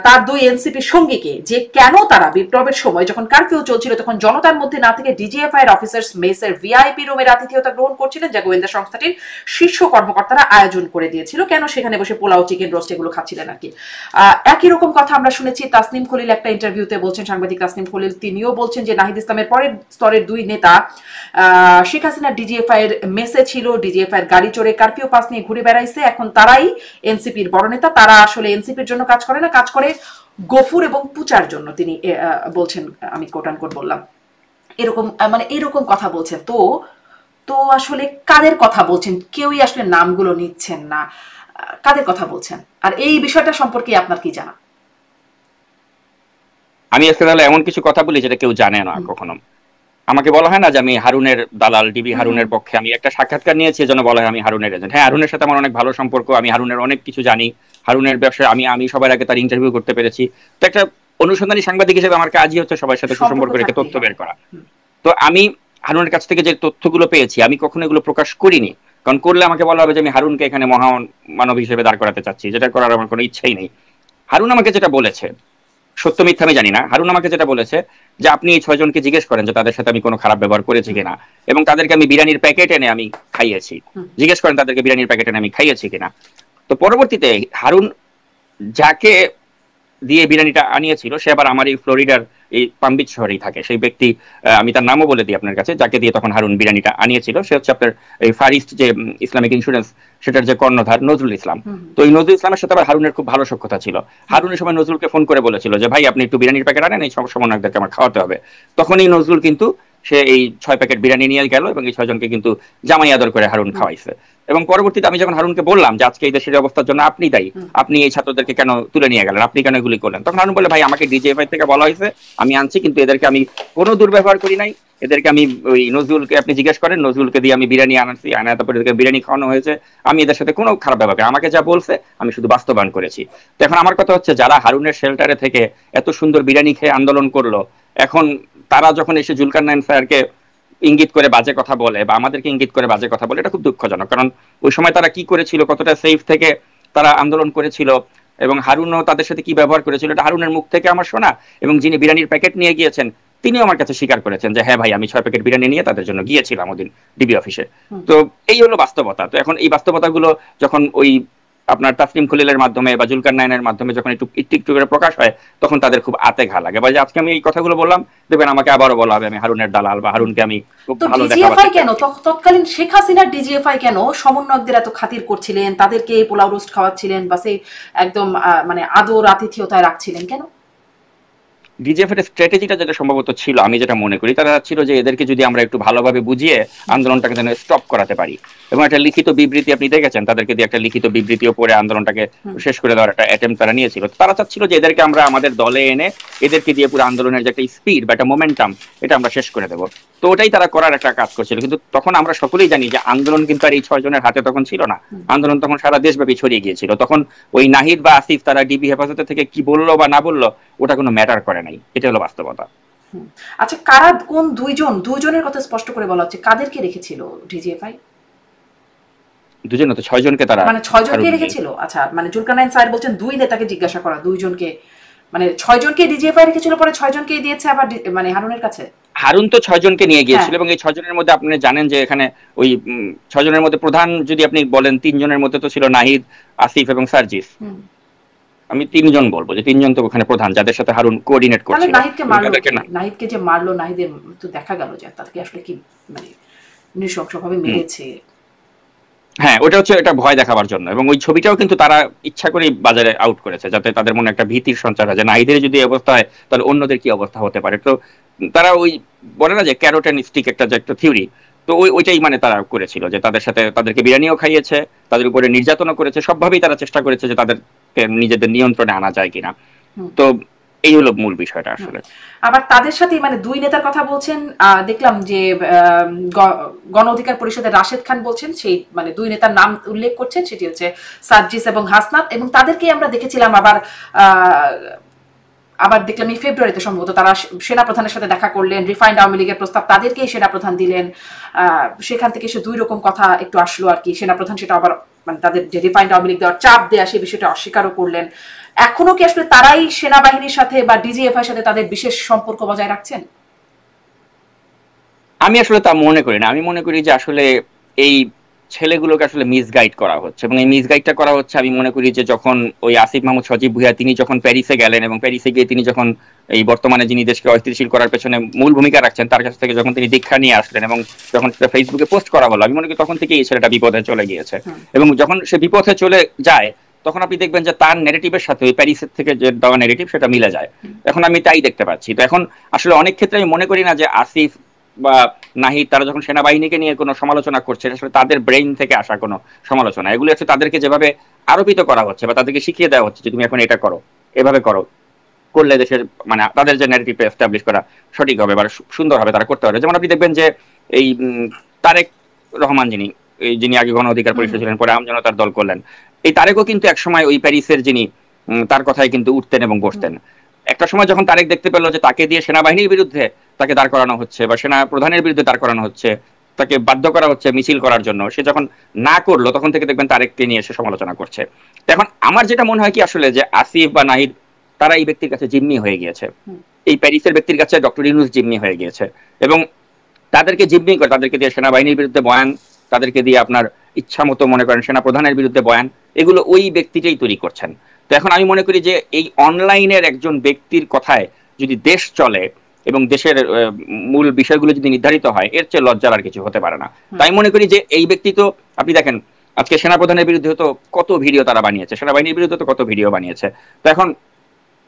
তার দুই এনসিপি সঙ্গীকে, যে কেন তারা বিপ্লবের সময় যখন কারফিউ চলছিল তখন জনতার মধ্যে না থেকে ডিজিএফআই এর অফিসার্স মেসের ভিআইপি রুমের আতিথেয়তা গ্রহণ করছিলেন, যা গোয়েন্দা সংস্থাটির শীর্ষ কর্মকর্তারা আয়োজন করে দিয়েছিল, কেন সেখানে বসে পোলাও, চিকেন রোস্ট এগুলো খাচ্ছিলেন আর কি। একই রকম কথা আমরা শুনেছি তাসনিম খলিল একটা ইন্টারভিউতে বলছেন, সাংবাদিক তাসনিম খলিল তিনিও বলছেন যে নাহিদ ইসলামের পরের স্তরের দুই নেতা শেখ হাসিনা ডিজিএফআই এর মেসে ছিল, ডিজিএফআই এর গাড়ি চড়ে কারফিউ পাস নিয়ে ঘুরে বেড়াইছে, এখন তারাই এনসিপির বড় নেতা, তারা আসলে এনসিপির জন্য কাজ করে না, কাজ করে গফুর এবং পুচার জন্য, তিনি বলছেন, আমি কোট আনকোট বললাম, এরকম মানে এরকম কথা বলছেন। তো আসলে কাদের কথা বলছেন? কেউই আসলে নামগুলো নিচ্ছেন না, কাদের কথা বলছেন? আর এই বিষয়টা সম্পর্কে আপনার কি জানা? আমি আজকে তাহলে এমন কিছু কথা বলি যেটা কেউ জানে না কখনো। আমাকে বলা হয় না যে আমি হারুনের দালাল, ডিবি হারুনের পক্ষে। আমি একটা সাক্ষাৎকার নিয়েছি, এজন্য বলা হয় আমি হারুনের এজেন্ট। হ্যাঁ, হারুনের সাথে আমার অনেক ভালো সম্পর্ক, আমি হারুনের অনেক কিছু জানি, হারুনের ব্যবসায় আমি সবার আগে তার ইন্টারভিউ করতে পেরেছি। তো একটা অনুসন্ধানী সাংবাদিক হিসেবে আমার কাজই হচ্ছে সবার সাথে সুসম্পর্ক রেখে তথ্য বের করা। তো আমি হারুনের কাছ থেকে যে তথ্যগুলো পেয়েছি আমি কখনো এগুলো প্রকাশ করিনি, কারণ করলে আমাকে বলা হবে যে আমি হারুনকে এখানে মহান মানব হিসেবে দাঁড় করাতে চাচ্ছি, যেটা করার আমার কোনো ইচ্ছাই নেই। হারুন আমাকে যেটা বলেছে, সত্য মিথ্যা আমি জানি না, হারুন আমাকে যেটা বলেছে যে আপনি এই 6 জনকে জিজ্ঞেস করেন যে তাদের সাথে আমি কোনো খারাপ ব্যবহার করেছি কিনা, এবং তাদেরকে আমি বিরিয়ানির প্যাকেট এনে আমি খাইয়েছি, জিজ্ঞেস করেন তাদেরকে বিরিয়ানির প্যাকেট এনে আমি খাইয়েছি কিনা। তো পরবর্তীতে হারুন যাকে দিয়ে বিরিয়ানিটা আনিয়েছিল সে আবার আমার এই ফ্লোরিডার এই পাম বিচ শহরেই থাকে। সেই ব্যক্তি, আমি তার নামও বলে দিই আপনার কাছে, যাকে দিয়ে তখন হারুন বিরিয়ানিটা আনিয়েছিল সে হচ্ছে আপনার এই ফার ইস্ট যে ইসলামিক ইন্স্যুরেন্স, সেটার যে কর্ণধার নজরুল ইসলাম। তো এই নজরুল ইসলামের সাথে আবার হারুনের খুব ভালো সখ্যতা ছিল। হারুনের সময় নজরুলকে ফোন করে বলেছিল যে ভাই আপনি একটু বিরিয়ানির প্যাকেট আনেন, এই সব সমন্বয়কদেরকে আমার খাওয়াতে হবে। তখন এই নজরুল কিন্তু সে এই 6 প্যাকেট বিরিয়ানি নিয়ে গেল এবং এই 6 জনকে কিন্তু জামাই আদর করে হারুন খাওয়াইছে। এবং পরবর্তীতে আমি যখন হারুনকে বললাম যে আজকে এই দেশের অবস্থার জন্য আপনি দায়ী, আপনি এই ছাত্রদেরকে কেন তুলে নিয়ে গেলেন, আপনি কেন এগুলি করলেন, তখন হারুন বলে ভাই আমাকে ডিজিএফআই থেকে বলা হয়েছে, আমি আনছি, কিন্তু এদেরকে আমি কোনো দুর্ব্যবহার করি নাই। এদেরকে আমি ওই নজরুলকে আপনি জিজ্ঞেস করেন, নজরুলকে দিয়ে আমি বিরিয়ানি আনাচ্ছি, আনা তারপরে এদেরকে বিরিয়ানি খাওয়ানো হয়েছে, আমি এদের সাথে কোনো খারাপ ব্যবহার করি, আমাকে যা বলছে আমি শুধু বাস্তবায়ন করেছি। তো এখন আমার কথা হচ্ছে যারা হারুনের শেল্টারে থেকে এত সুন্দর বিরিয়ানি খেয়ে আন্দোলন করলো, এখন তারা যখন এসে জুলকারনাইন স্যারকে ইঙ্গিত করে বাজে কথা বলে বা আমাদেরকে ইঙ্গিত করে বাজে কথা বলে, এটা খুব দুঃখজনক। কারণ ওই সময় তারা কি করেছিল, কতটা সেফ থেকে তারা আন্দোলন করেছিল এবং হারুনও তাদের সাথে কি ব্যবহার করেছিল, এটা হারুনের মুখ থেকে আমার শোনা। এবং যিনি বিরিয়ানির প্যাকেট নিয়ে গিয়েছেন তিনিও আমার কাছে স্বীকার করেছেন যে হ্যাঁ ভাই আমি 6 প্যাকেট বিরিয়ানি নিয়ে তাদের জন্য গিয়েছিলাম ওদিন ডিবি অফিসে। তো এই হলো বাস্তবতা। তো এখন এই বাস্তবতাগুলো যখন ওই আপনার তাসনিম খলিলের মাধ্যমে বা জুলকারনাইনের মাধ্যমে যখন একটু একটু করে প্রকাশ হয় তখন তাদের খুব আতে ঘা লাগে। বা যে আজকে আমি এই কথাগুলো বললাম, দেখবেন আমাকে আবারও বলা হবে আমি হারুনের দালাল বা হারুনকে আমি খুব ভালো ডিজিএফআই কেন তৎকালীন শেখ হাসিনার ডিজিএফআই কেন সমন্বয়কদের এত খাতির করছিলেন, তাদেরকে পোলাও রোস্ট খাওয়াচ্ছিলেন বা সেই একদম মানে আদর আতিথেয়তায় রাখছিলেন কেন? ডিজিএফের স্ট্র্যাটেজিটা যেটা সম্ভবত ছিল, আমি যেটা মনে করি তারা ছিল যে এদেরকে যদি আমরা একটু ভালোভাবে বুঝিয়ে আন্দোলনটাকে যেন স্টপ করাতে পারি, এবং একটা লিখিত বিবৃতি আপনি দেখেছেন তাদেরকে দিয়ে একটা লিখিত বিবৃতিও পড়ে আন্দোলনটাকে শেষ করে দেওয়ার একটা অ্যাটেম্প তারা নিয়েছিল। তারা চাচ্ছিল যে এদেরকে আমরা আমাদের দলে এনে এদেরকে দিয়ে পুরো আন্দোলনের যে একটা স্পিড বা একটা মোমেন্টাম এটা আমরা শেষ করে দেবো। তো ওটাই তারা করার একটা কাজ করছিল। কিন্তু তখন আমরা সকলেই জানি যে আন্দোলন কিন্তু আর এই 6 জনের হাতে তখন ছিল না, আন্দোলন তখন সারা দেশব্যাপী ছড়িয়ে গিয়েছিল। তখন ওই নাহিদ বা আসিফ তারা ডিবি হেফাজতে থেকে কি বললো বা না বললো ওটা কোনো ম্যাটার করে নাই, এটা হলো বাস্তবতা। আচ্ছা, কারা কোন দুইজনের কথা স্পষ্ট করে বলা হচ্ছে, কাদেরকে রেখেছিল ডিজিএফআই? দুজন তো 6 জনকে, তারা মানে 6 জনকে রেখেছিল। আচ্ছা, মানে জুলকারনাইন স্যার বলছেন দুই নেতাকে জিজ্ঞাসা করা, 2 জনকে মানে 6 জনকে ডিজিএফআই রেখেছিল, পরে 6 জনকেই দিয়েছে আবার মানে হারুনের কাছে। হারুন তো 6 জনকে নিয়ে গিয়েছিল এবং এই 6 জনের মধ্যে আপনি জানেন যে এখানে ওই 6 জনের মধ্যে প্রধান যদি আপনি বলেন 3 জনের মধ্যে তো ছিল নাহিদ, আসিফ এবং সার্জিস। আমি 3 জন বলবো যে 3 জন তো ওখানে প্রধান যাদের সাথে হারুন কোঅর্ডিনেট করছিল। নাহিদকে যে মারলো নাহিদের তো দেখা গেল যে তাকে আসলে কি মানে নৃশংসভাবে মেরেছে। হ্যাঁ, ওটা হচ্ছে এটা ভয় দেখাবার জন্য, এবং ওই ছবিটাও কিন্তু তারা ইচ্ছা করেই বাজারে আউট করেছে যাতে তাদের মনে একটা ভীতির সঞ্চার হয় যে নাহিদের যদি অবস্থা হয় তাহলে অন্যদের কি অবস্থা হতে পারে। তো তারা ওই বলে না যে ক্যারট এন্ড স্টিক একটা যে একটা থিওরি, তো ওইটাই মানে তারা করেছিল যে তাদের সাথে তাদেরকে বিরিয়ানিও খাইয়েছে, তাদের উপরে নির্যাতনও করেছে, সবভাবেই তারা চেষ্টা করেছে যে তাদেরকে নিজেদের নিয়ন্ত্রণে আনা যায় কিনা। তো এই হলো মূল বিষয়টা আসলে। আবার তাদের সাথে মানে দুই নেতার কথা বলছেন, দেখলাম যে গণ অধিকার পরিষদের রাশেদ খান বলছেন, সেই মানে দুই নেতার নাম উল্লেখ করছেন, সেটি হচ্ছে সার্জিস এবং হাসনাত, এবং তাদেরকে আমরা দেখেছিলাম আবার আবার দেখলাম এই ফেব্রুয়ারিতে সম্ভবত তারা সেনাপ্রধানের সাথে দেখা করলেন, রিফাইন্ড আওয়ামী লীগের প্রস্তাব তাদেরকেই সেনাপ্রধান দিলেন। সেখান থেকে সে দুই রকম কথা একটু আসলো আর কি। সেনাপ্রধান সেটা আবার মানে তাদের যে রিফাইন্ড আওয়ামী লীগ দেওয়ার চাপ দেয়া সেই বিষয়টা অস্বীকারও করলেন। এখনো কি আসলে তারাই সেনাবাহিনীর সাথে বা ডিজিএফআই এর সাথে তাদের বিশেষ সম্পর্ক বজায় রাখছেন? আমি আসলে তা মনে করি না। আমি মনে করি যে আসলে এই ছেলেগুলোকে আসলে মিসগাইড করা হচ্ছে, এবং এই মিসগাইডটা করা হচ্ছে আমি মনে করি যে যখন ওই আসিফ মাহমুদ সজীব ভুঁইয়া তিনি যখন প্যারিসে গেলেন, এবং প্যারিসে গিয়ে তিনি যখন এই বর্তমানে যিনি দেশকে অস্থিতিশীল করার পেছনে মূল ভূমিকা রাখছেন তার কাছ থেকে যখন তিনি দীক্ষা নিয়ে আসলেন এবং যখন সেটা ফেসবুকে পোস্ট করা হলো, আমি মনে করি তখন থেকে এই ছেলেটা বিপদে চলে গিয়েছে। এবং যখন সে বিপদে চলে যায় তখন আপনি দেখবেন যে তার নেগেটিভের সাথে ওই প্যারিসের থেকে যে দেওয়া নেগেটিভ সেটা মিলে যায়। এখন আমি তাই দেখতে পাচ্ছি। তো এখন আসলে অনেক ক্ষেত্রে আমি মনে করি না যে আসিফ বা নাহিদ তারা যখন সেনাবাহিনীকে নিয়ে কোনো সমালোচনা করছে আসলে তাদের ব্রেইন থেকে আসা কোনো সমালোচনা, এগুলো হচ্ছে তাদেরকে যেভাবে আরোপিত করা হচ্ছে বা তাদেরকে শিখিয়ে দেওয়া হচ্ছে যে তুমি এখন এটা করো, এভাবে করো, করলে দেশের মানে তাদের যে ন্যারেটিভটা এস্টাবলিশ করা সঠিক হবে বা সুন্দর হবে, তারা করতে পারবে। যেমন আপনি দেখবেন যে এই তারেক রহমান যিনি আগে গণ অধিকার পরিষদ ছিলেন, পরে আম জনতার দল করলেন, এই তারেকও কিন্তু একসময় ওই প্যারিসের যিনি তার কথায় কিন্তু উঠতেন এবং বসতেন। একটা সময় যখন তারেক দেখতে পেল যে তাকে দিয়ে সেনাবাহিনীর বিরুদ্ধে তাকে দাঁড় করানো হচ্ছে বা সেনা প্রধানের বিরুদ্ধে দাঁড় করানো হচ্ছে, তাকে বাধ্য করা হচ্ছে মিছিল করার জন্য, সে যখন না করলো তখন থেকে দেখবেন তারেককে নিয়ে এসে সমালোচনা করছে। এখন আমার যেটা মনে হয় কি আসলে যে আসিফ বা নাহিদ তারা এই ব্যক্তির কাছে জিম্মি হয়ে গিয়েছে, এই প্যারিসের ব্যক্তির কাছে ডক্টর ইউনূস জিম্মি হয়ে গিয়েছে, এবং তাদেরকে জিম্মি করে তাদেরকে দিয়ে সেনাবাহিনীর বিরুদ্ধে বয়ান, তাদেরকে দিয়ে আপনার ইচ্ছা মতো মনে করেন সেনা প্রধানের বিরুদ্ধে বয়ান, এগুলো ওই ব্যক্তিটাই তৈরি করছেন। তো এখন আমি মনে করি যে এই অনলাইনের একজন ব্যক্তির কথায় যদি দেশ চলে এবং দেশের মূল বিষয়গুলো যদি নির্ধারিত হয়, এর চেয়ে লজ্জার আর কিছু হতে পারে না। তাই মনে করি যে এই ব্যক্তি তো আপনি দেখেন আজকে সেনাপ্রধানের বিরুদ্ধে তো কত ভিডিও তারা বানিয়েছে, সেনাবাহিনীর বিরুদ্ধে তো কত ভিডিও বানিয়েছে। তো এখন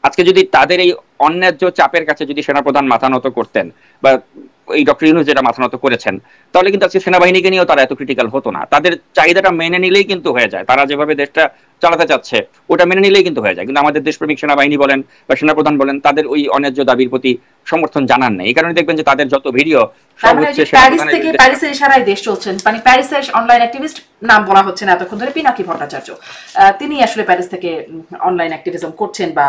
আজকে যদি তাদের এই অন্যায্য চাপের কাছে যদি সেনাপ্রধান মাথা নত করতেন বা এই ডক্টর ইউনূস যেটা মাথা নত করেছেন, তাহলে কিন্তু আজকে সেনাবাহিনীকে নিয়েও তারা এত ক্রিটিক্যাল হতো না। তাদের চাহিদাটা মেনে নিলেই কিন্তু হয়ে যায়, তারা যেভাবে দেশটা চালাতে চাচ্ছে ওটা মেনে নিলেই কিন্তু হয়ে যায়। কিন্তু আমাদের দেশপ্রেমিক সেনাবাহিনী বলেন বা সেনাপ্রধান বলেন তাদের ওই অন্যায্য দাবির প্রতি সমর্থন জানান নেই। এই কারণে দেখবেন যে তাদের যত ভিডিও সব হচ্ছে প্যারিস থেকে, প্যারিসের ইশারায় দেশ চলছেন, মানে প্যারিসের অনলাইন অ্যাক্টিভিস্ট, নাম বলা হচ্ছে না এতক্ষণ ধরে, পিনাকি ভট্টাচার্য, তিনি আসলে প্যারিস থেকে অনলাইন অ্যাক্টিভিজম করছেন বা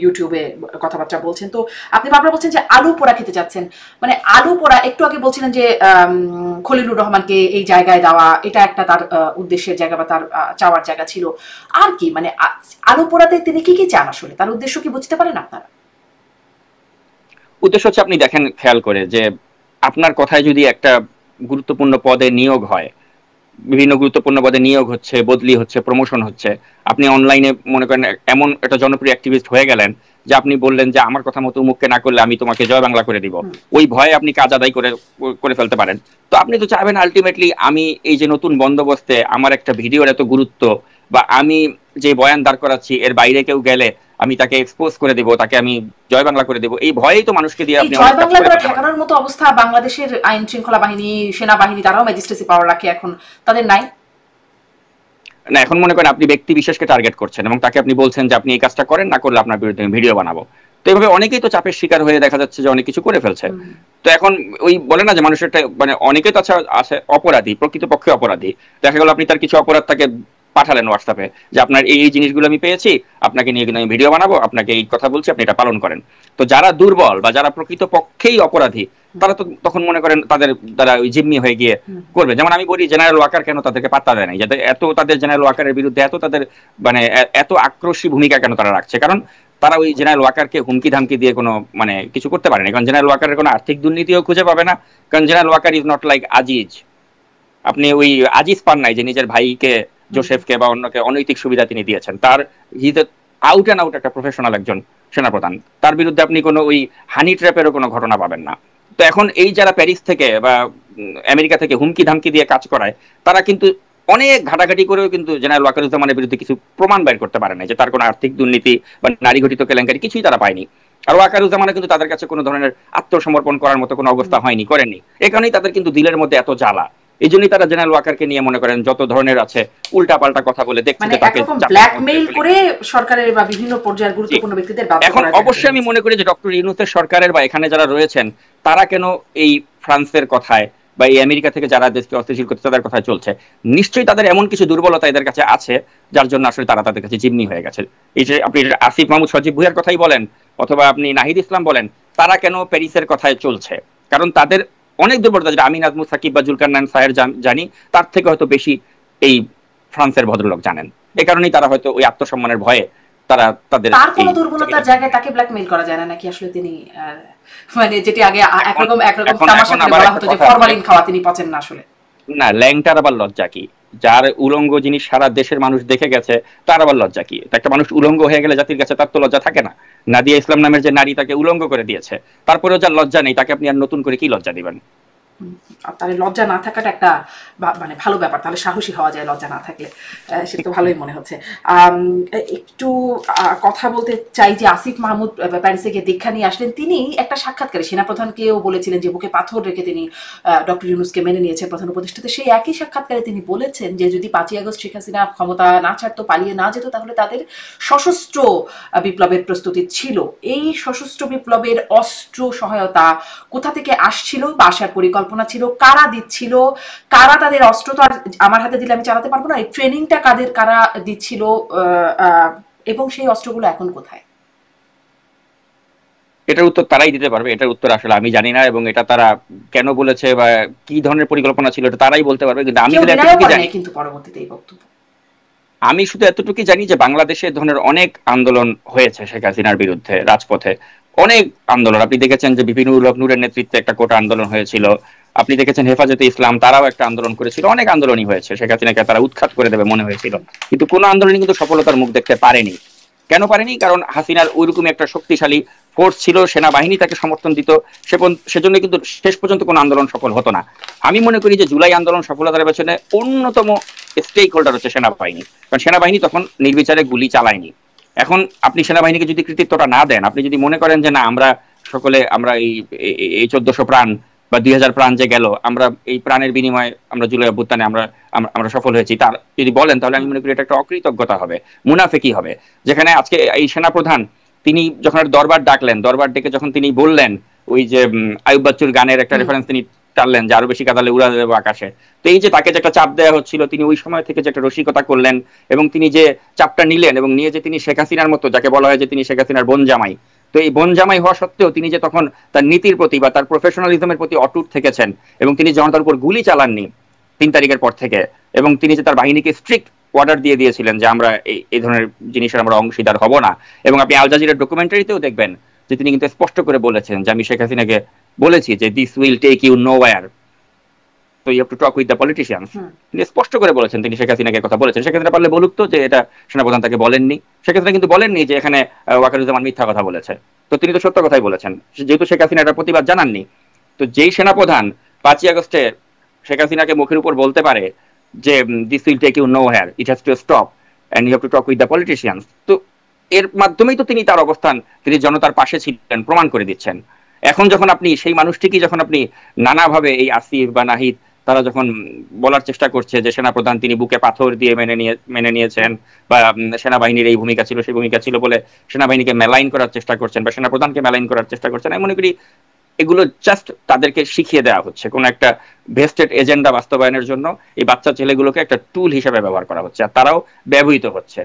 ইউটিউবে কথাবার্তা বলছেন। তো আপনি বারবার বলছেন যে আলু পোড়া খেতে চাচ্ছেন, মানে আলু পোড়া, একটু আগে বলছিলেন যে খলিলুর রহমানকে এই জায়গায় দেওয়া এটা একটা তার উদ্দেশ্যের জায়গা বা তার চাওয়ার জায়গা ছিল, আর কি মানে আলু পোড়াতে তিনি কি কি চান আসলে, তার উদ্দেশ্য কি বুঝতে পারেন আপনারা? উদ্দেশ্য হচ্ছে আপনি দেখেন খেয়াল করে যে আপনার কথায় যদি একটা গুরুত্বপূর্ণ পদে নিয়োগ হয়, বিভিন্ন গুরুত্বপূর্ণ পদে নিয়োগ হচ্ছে, বদলি হচ্ছে, প্রমোশন হচ্ছে, আপনি অনলাইনে মনে করেন এমন একটা জনপ্রিয় অ্যাক্টিভিস্ট হয়ে গেলেন যে আপনি বললেন যে আমার কথা মতো উমুককে না করলে আমি তোমাকে জয় বাংলা করে দিব, ওই ভয়ে আপনি কাজ আদায় করে করে ফেলতে পারেন। তো আপনি তো চাইবেন আলটিমেটলি আমি এই যে নতুন বন্দোবস্তে আমার একটা ভিডিওর এত গুরুত্ব বা আমি যে বয়ান দাঁড় করাচ্ছি এর বাইরে কেউ গেলে আমি তাকে এক্সপোজ করে দেব, তাকে আমি জয় বাংলা করে দেব, এই ভয়েই তো মানুষকে দিয়ে আপনি জয় বাংলা করে ঠেকানোর মতো অবস্থা বাংলাদেশের আইন শৃঙ্খলা বাহিনী, সেনাবাহিনী, তারাও ম্যাজিস্ট্রেসি পাওয়ার রাখে এখন, তাদের নাই না। এখন মনে করেন আপনি ব্যক্তি বিশেষকে টার্গেট করছেন এবং তাকে আপনি বলছেন যে আপনি এই কাজটা করেন, না করলে আপনার বিরুদ্ধে ভিডিও বানাবো। তো এইভাবে অনেকেই তো চাপের শিকার হয়ে দেখা যাচ্ছে যে অনেক কিছু করে ফেলছে। তো এখন ওই বলে না যে মানুষের মানে অনেকে তো আছে অপরাধী, প্রকৃতপক্ষে অপরাধী। দেখা গেল আপনি তার কিছু অপরাধ তাকে পাঠালেন হোয়াটসঅ্যাপে যে আপনার এই জিনিসগুলো আমি পেয়েছি, আপনাকে নিয়ে কিন্তু আমি ভিডিও বানাবো, আপনাকে এই কথা বলছি, আপনি এটা পালন করেন। তো যারা দুর্বল বা যারা প্রকৃতপক্ষেই অপরাধী তারা তো তখন মনে করেন তাদের দ্বারা ওই জিম্মি হয়ে গিয়ে করবে। যেমন আমি বলি জেনারেল ওয়াকার কেন তাদেরকে পাত্তা দেয় নাই, যাতে এত তাদের জেনারেল ওয়াকারের বিরুদ্ধে এত তাদের মানে এত আক্রোশী ভূমিকা কেন তারা রাখছে, কারণ তারা ওই জেনারেল ওয়াকারকে হুমকি ধামকি দিয়ে কোনো মানে কিছু করতে পারে না। কারণ জেনারেল ওয়াকারের কোনো আর্থিক দুর্নীতিও খুঁজে পাবে না, কারণ general Waker is not like Aziz. আপনি ওই আজিজ পান নাই যে নিজের ভাইকে জোসেফকে বা অন্যকে অনৈতিক সুবিধা তিনি দিয়েছেন। তার হি আউট অ্যান্ড আউট একটা প্রফেশনাল একজন সেনাপ্রধান, তার বিরুদ্ধে আপনি কোনো ওই হানি ট্র্যাপেরও কোনো ঘটনা পাবেন না। তো এখন এই যারা প্যারিস থেকে বা আমেরিকা থেকে হুমকি ধামকি দিয়ে কাজ করায় তারা কিন্তু অনেক ঘাটাঘাটি করেও কিন্তু জেনারেল ওয়াকারুজ্জামানের বিরুদ্ধে কিছু প্রমাণ বের করতে পারে না যে তার কোনো আর্থিক দুর্নীতি বা নারী ঘটিত কেলেঙ্কারি কিছুই তারা পায়নি। আর ওয়াকারুজ্জামানে কিন্তু তাদের কাছে কোনো ধরনের আত্মসমর্পণ করার মতো কোনো অবস্থা হয়নি, করেননি। এ কারণেই তাদের কিন্তু দিলের মধ্যে এত জ্বালা এই জন্যই তারা জেনারেল ওয়াকারকে নিয়ে মনে করেন যত ধরনের আছে উল্টাপাল্টা কথা বলে দেখছে মানে যে তাকে একরকম ব্ল্যাকমেইল করে সরকারের বা বিভিন্ন পর্যায়ের গুরুত্বপূর্ণ ব্যক্তিদের বাধ্য এখন করার অবশ্যই আমি মনে করি যে ডক্টর ইউনূসের সরকারের বা এখানে যারা রয়েছেন তারা কেন এই ফ্রান্সের কথায় বা এই আমেরিকা থেকে যারা দেশকে অস্থিতিশীল করছে তাদের কথায় চলছে, নিশ্চয়ই তাদের এমন কিছু দুর্বলতা এদের কাছে আছে যার জন্য আসলে তারা তাদের কাছে জিম্মি হয়ে গেছে। এই যে আপনি আসিফ মাহমুদ সজীব ভুঁইয়ার কথাই বলেন অথবা আপনি নাহিদ ইসলাম বলেন, তারা কেন প্যারিসের কথায় চলছে? কারণ তাদের অনেক দুর্বলতা, যেটা আমি নাজমুল সাকিব বা জুলকারনাইন সাহের জানি তার থেকে হয়তো বেশি এই ফ্রান্সের ভদ্রলোক জানেন। এ কারণেই তারা হয়তো ওই আত্মসম্মানের ভয়ে তারা তাদের তার কোনো দুর্বলতার জায়গায় তাকে ব্ল্যাকমেইল করা যায় না নাকি? আসলে তিনি মানে যেটি আগে একরকম তামাশা করে বলা হতো যে ফরমালিন খাওয়া তিনি পচেন না আসলে। না, ল্যাংটার আবার লজ্জা কি? যার উলঙ্গ জিনিস সারা দেশের মানুষ দেখে গেছে তার আবার লজ্জা কি? একটা মানুষ উলঙ্গ হয়ে গেলে জাতির কাছে তার তো লজ্জা থাকে না? নাদিয়া ইসলাম নামের যে নারী তাকে উলঙ্গ করে দিয়েছে, তারপরেও যার লজ্জা নেই তাকে আপনি আর নতুন করে কি লজ্জা দিবেন? তাহলে লজ্জা না থাকাটা একটা মানে ভালো ব্যাপার, তাহলে সাহসী হওয়া যায় লজ্জা না থাকলে, সেটা তো ভালোই মনে হচ্ছে। একটু কথা বলতে চাই যে আসিফ মাহমুদ প্যারিসে গিয়ে দীক্ষা নিয়ে আসলেন, তিনি একটা সাক্ষাৎকারে সেনাপ্রধানকেও বলেছিলেন যে বুকে পাথর রেখে তিনি ডক্টর ইউনূসকে মেনে নিয়েছেন প্রধান উপদেষ্টাতে। সেই একই সাক্ষাৎকারে তিনি বলেছেন যে যদি 5ই আগস্ট শেখ হাসিনা ক্ষমতা না ছাড়তো, পালিয়ে না যেত, তাহলে তাদের সশস্ত্র বিপ্লবের প্রস্তুতি ছিল। এই সশস্ত্র বিপ্লবের অস্ত্র সহায়তা কোথা থেকে আসছিল বা আসার পরিকল্পনা ছিল, কারা দিচ্ছিল, কারা তাদের অস্ত্র তো আর আমার হাতে দিলে আমি চালাতে পারবো না, এই ট্রেনিংটা কারা দিচ্ছিল, এবং সেই অস্ত্রগুলো এখন কোথায়? এটার উত্তর তারাই দিতে পারবে, এটার উত্তর আসলে আমি জানি না, এবং এটা তারা কেন বলেছে বা কি ধরনের পরিকল্পনা ছিল এটা তারাই বলতে পারবে। কিন্তু আমি কেউ শুধু ডিনাইও এতটুকু করে জানি, নাই কিন্তু পরবর্তীতে এই বক্তব্য। আমি শুধু এতটুকুই জানি যে বাংলাদেশে এ ধরনের অনেক আন্দোলন হয়েছে শেখ হাসিনার বিরুদ্ধে রাজপথে, অনেক আন্দোলন। আপনি দেখেছেন যে বিপিনুর হক নূরের নেতৃত্বে একটা কোটা আন্দোলন হয়েছিল, আপনি দেখেছেন হেফাজতে ইসলাম তারাও একটা আন্দোলন করেছিল, অনেক আন্দোলনই হয়েছে, শেখ হাসিনাকে তারা উৎখাত করে দেবে মনে হয়েছিল, কিন্তু কোনো আন্দোলনই কিন্তু সফলতার মুখ দেখতে পারেনি। কেন পারেনি? কারণ হাসিনার ওইরকম একটা শক্তিশালী ফোর্স ছিল, সেনাবাহিনী তাকে সমর্থন দিত, সেজন্য কিন্তু শেষ পর্যন্ত কোনো আন্দোলন সফল হতো না। আমি মনে করি যে জুলাই আন্দোলন সফলতার পেছনে অন্যতম স্টেক হোল্ডার হচ্ছে সেনাবাহিনী, কারণ সেনাবাহিনী তখন নির্বিচারে গুলি চালায়নি। এখন আপনি সেনাবাহিনীকে যদি কৃতিত্বটা না দেন, আপনি যদি মনে করেন যে না আমরা সকলে আমরা এই 1400 প্রাণ বা 2000 প্রাণ যে গেল, আমরা এই প্রাণের বিনিময়ে আমরা জুলাই অভ্যুত্থানে আমরা আমরা সফল হয়েছি, তার যদি বলেন তাহলে আমি মনে করি এটা একটা অকৃতজ্ঞতা হবে, মুনাফেকি হবে। যেখানে আজকে এই সেনাপ্রধান তিনি যখন দরবার ডাকলেন, দরবার ডেকে যখন তিনি বললেন ওই যে আয়ুব বাচ্চুর গানের একটা রেফারেন্স তিনি টানলেন যে আরো বেশি কাঁদালে উড়া দেবো আকাশে, তো এই যে তাকে যে একটা চাপ দেওয়া হচ্ছিল, তিনি ওই সময় থেকে যে একটা রসিকতা করলেন এবং তিনি যে চাপটা নিলেন এবং নিয়ে যে তিনি শেখ হাসিনার মতো, যাকে বলা হয় যে তিনি শেখ হাসিনার বোন জামাই, তো এই বোন জামাই হওয়া সত্ত্বেও তিনি যে তখন তার নীতির প্রতি বা তার প্রফেশনালিজমের প্রতি অটুট থেকেছেন এবং তিনি জনতার উপর গুলি চালাননি 3 তারিখের পর থেকে, এবং তিনি যে তার বাহিনীকে স্ট্রিক্ট অর্ডার দিয়ে দিয়েছিলেন যে আমরা এই ধরনের জিনিসের আমরা অংশীদার হব না। এবং আপনি আল জাজিরার ডকুমেন্টারিতেও দেখবেন যে তিনি কিন্তু স্পষ্ট করে বলেছেন যে আমি শেখ হাসিনাকে বলেছি যে this will take you nowhere, তো you have to talk with the politicians. তিনি স্পষ্ট করে বলেছেন, তিনি শেখ হাসিনাকে কথা বলেছেন। শেখ হাসিনা পারলে বলুক তো যে এটা সেনাপ্রধান তাকে বলেননি। শেখ হাসিনা কিন্তু বলেননি যে এখানে ওয়াকারুজ্জামান মিথ্যা কথা বলেছে, তো তিনি তো সত্য কথাই বলেছেন, যেহেতু শেখ হাসিনা এটা প্রতিবাদ জানাননি। তো যেই সেনাপ্রধান 5ই আগস্টে শেখ হাসিনাকে মুখের উপর বলতে পারে যে this will take you nowhere, it has to stop and you have to talk with the politicians, তো এর মাধ্যমেই তো তিনি তার অবস্থান, তিনি জনতার পাশে ছিলেন প্রমাণ করে দিচ্ছেন। এখন যখন আপনি সেই মানুষটিকে যখন আপনি নানাভাবে এই আসিফ বা নাহিদ তারা যখন বলার চেষ্টা করছে যে সেনাপ্রধান তিনি বুকে পাথর দিয়ে মেনে নিয়েছেন বা সেনাবাহিনীর এই ভূমিকা ছিল সেই ভূমিকা ছিল বলে সেনাবাহিনীকে মেলাইন করার চেষ্টা করছেন বা সেনাপ্রধানকে মেলাইন করার চেষ্টা করছেন, আমি মনে করি এগুলো জাস্ট তাদেরকে শিখিয়ে দেওয়া হচ্ছে কোন একটা ভেস্টেড এজেন্ডা বাস্তবায়নের জন্য। এই বাচ্চা ছেলেগুলোকে একটা টুল হিসেবে ব্যবহার করা হচ্ছে আর তারাও ব্যবহৃত হচ্ছে।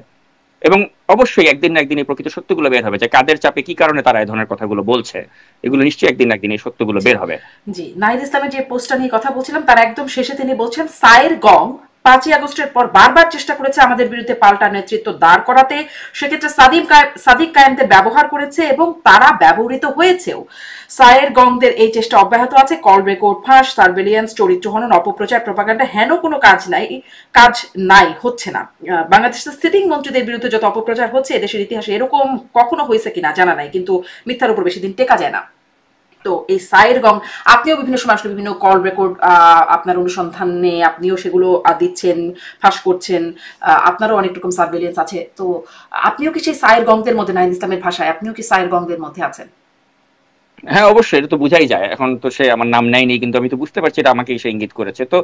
এবং অবশ্যই একদিন না একদিন এই প্রকৃত সত্যগুলো বের হবে যে কাদের চাপে কি কারণে তারা এই ধরনের কথাগুলো বলছে, এগুলো নিশ্চয়ই একদিন না একদিন এই সত্যগুলো বের হবে। জি, নাহিদ ইসলামের যে পোস্টটা নিয়ে কথা বলছিলাম তার একদম শেষে তিনি বলছেন সায়ের গং 5ই আগস্টের পর বারবার চেষ্টা করেছে আমাদের বিরুদ্ধে পাল্টা নেতৃত্ব দাঁড় করাতে, সেক্ষেত্রে সাদিক কায়েমদের ব্যবহার করেছে এবং তারা ব্যবহৃত হয়েছেও। সায়ের গংদের এই চেষ্টা অব্যাহত আছে, কল রেকর্ড ফাঁস, সার্ভেলিয়েন্স, চরিত্র হনন, অপপ্রচার, প্রপাগান্ডা, হেন কোনো কাজ নাই, হচ্ছে না। বাংলাদেশের সিটিং মন্ত্রীদের বিরুদ্ধে যত অপপ্রচার হচ্ছে এদেশের ইতিহাসে এরকম কখনো হয়েছে কিনা জানা নাই, কিন্তু মিথ্যার উপর বেশি দিন টেকা যায় না। তো এই সাইর গং আপনিও বিভিন্ন সময় আসলে বিভিন্ন কল রেকর্ড আপনার অনুসন্ধানে আপনিও সেগুলো দিচ্ছেন, ফাঁস করছেন, আপনারও অনেক রকম সার্ভেলিয়েন্স আছে, তো আপনিও কি সেই সাইর গংদের মধ্যে, নাহিদ ইসলামের ভাষায় আপনিও কি সাইর গংদের মধ্যে আছেন? হ্যাঁ অবশ্যই, এটা তো বোঝাই যায়। এখন তো সে আমার নাম নেয়নি, কিন্তু আমি তো বুঝতে পারছি এটা আমাকে সে ইঙ্গিত করেছে। তো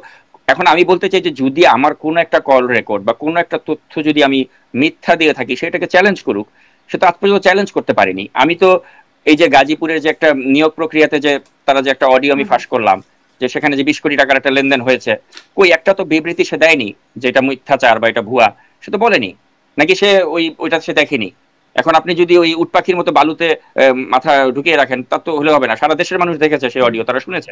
এখন আমি বলতে চাই যে যদি আমার কোনো একটা কল রেকর্ড বা কোনো একটা তথ্য যদি আমি মিথ্যা দিয়ে থাকি, সেটাকে চ্যালেঞ্জ করুক। সে তো আজ পর্যন্ত চ্যালেঞ্জ করতে পারিনি। আমি তো এই যে গাজীপুরের যে একটা নিয়োগ প্রক্রিয়াতে যে তারা যে একটা অডিও আমি হুম হুম। ফাঁস করলাম, যে সেখানে যে 20 কোটি টাকার একটা লেনদেন হয়েছে, কই একটা তো বিবৃতি সে দেয়নি যে এটা মিথ্যাচার বা এটা ভুয়া। সে তো বলেনি। নাকি সে ওইটা সে দেখেনি? এখন আপনি যদি ওই উট পাখির মতো বালুতে মাথা ঢুকিয়ে রাখেন, তা তো হলে হবে না। সারা দেশের মানুষ দেখেছে সেই হুম অডিও, তারা শুনেছে,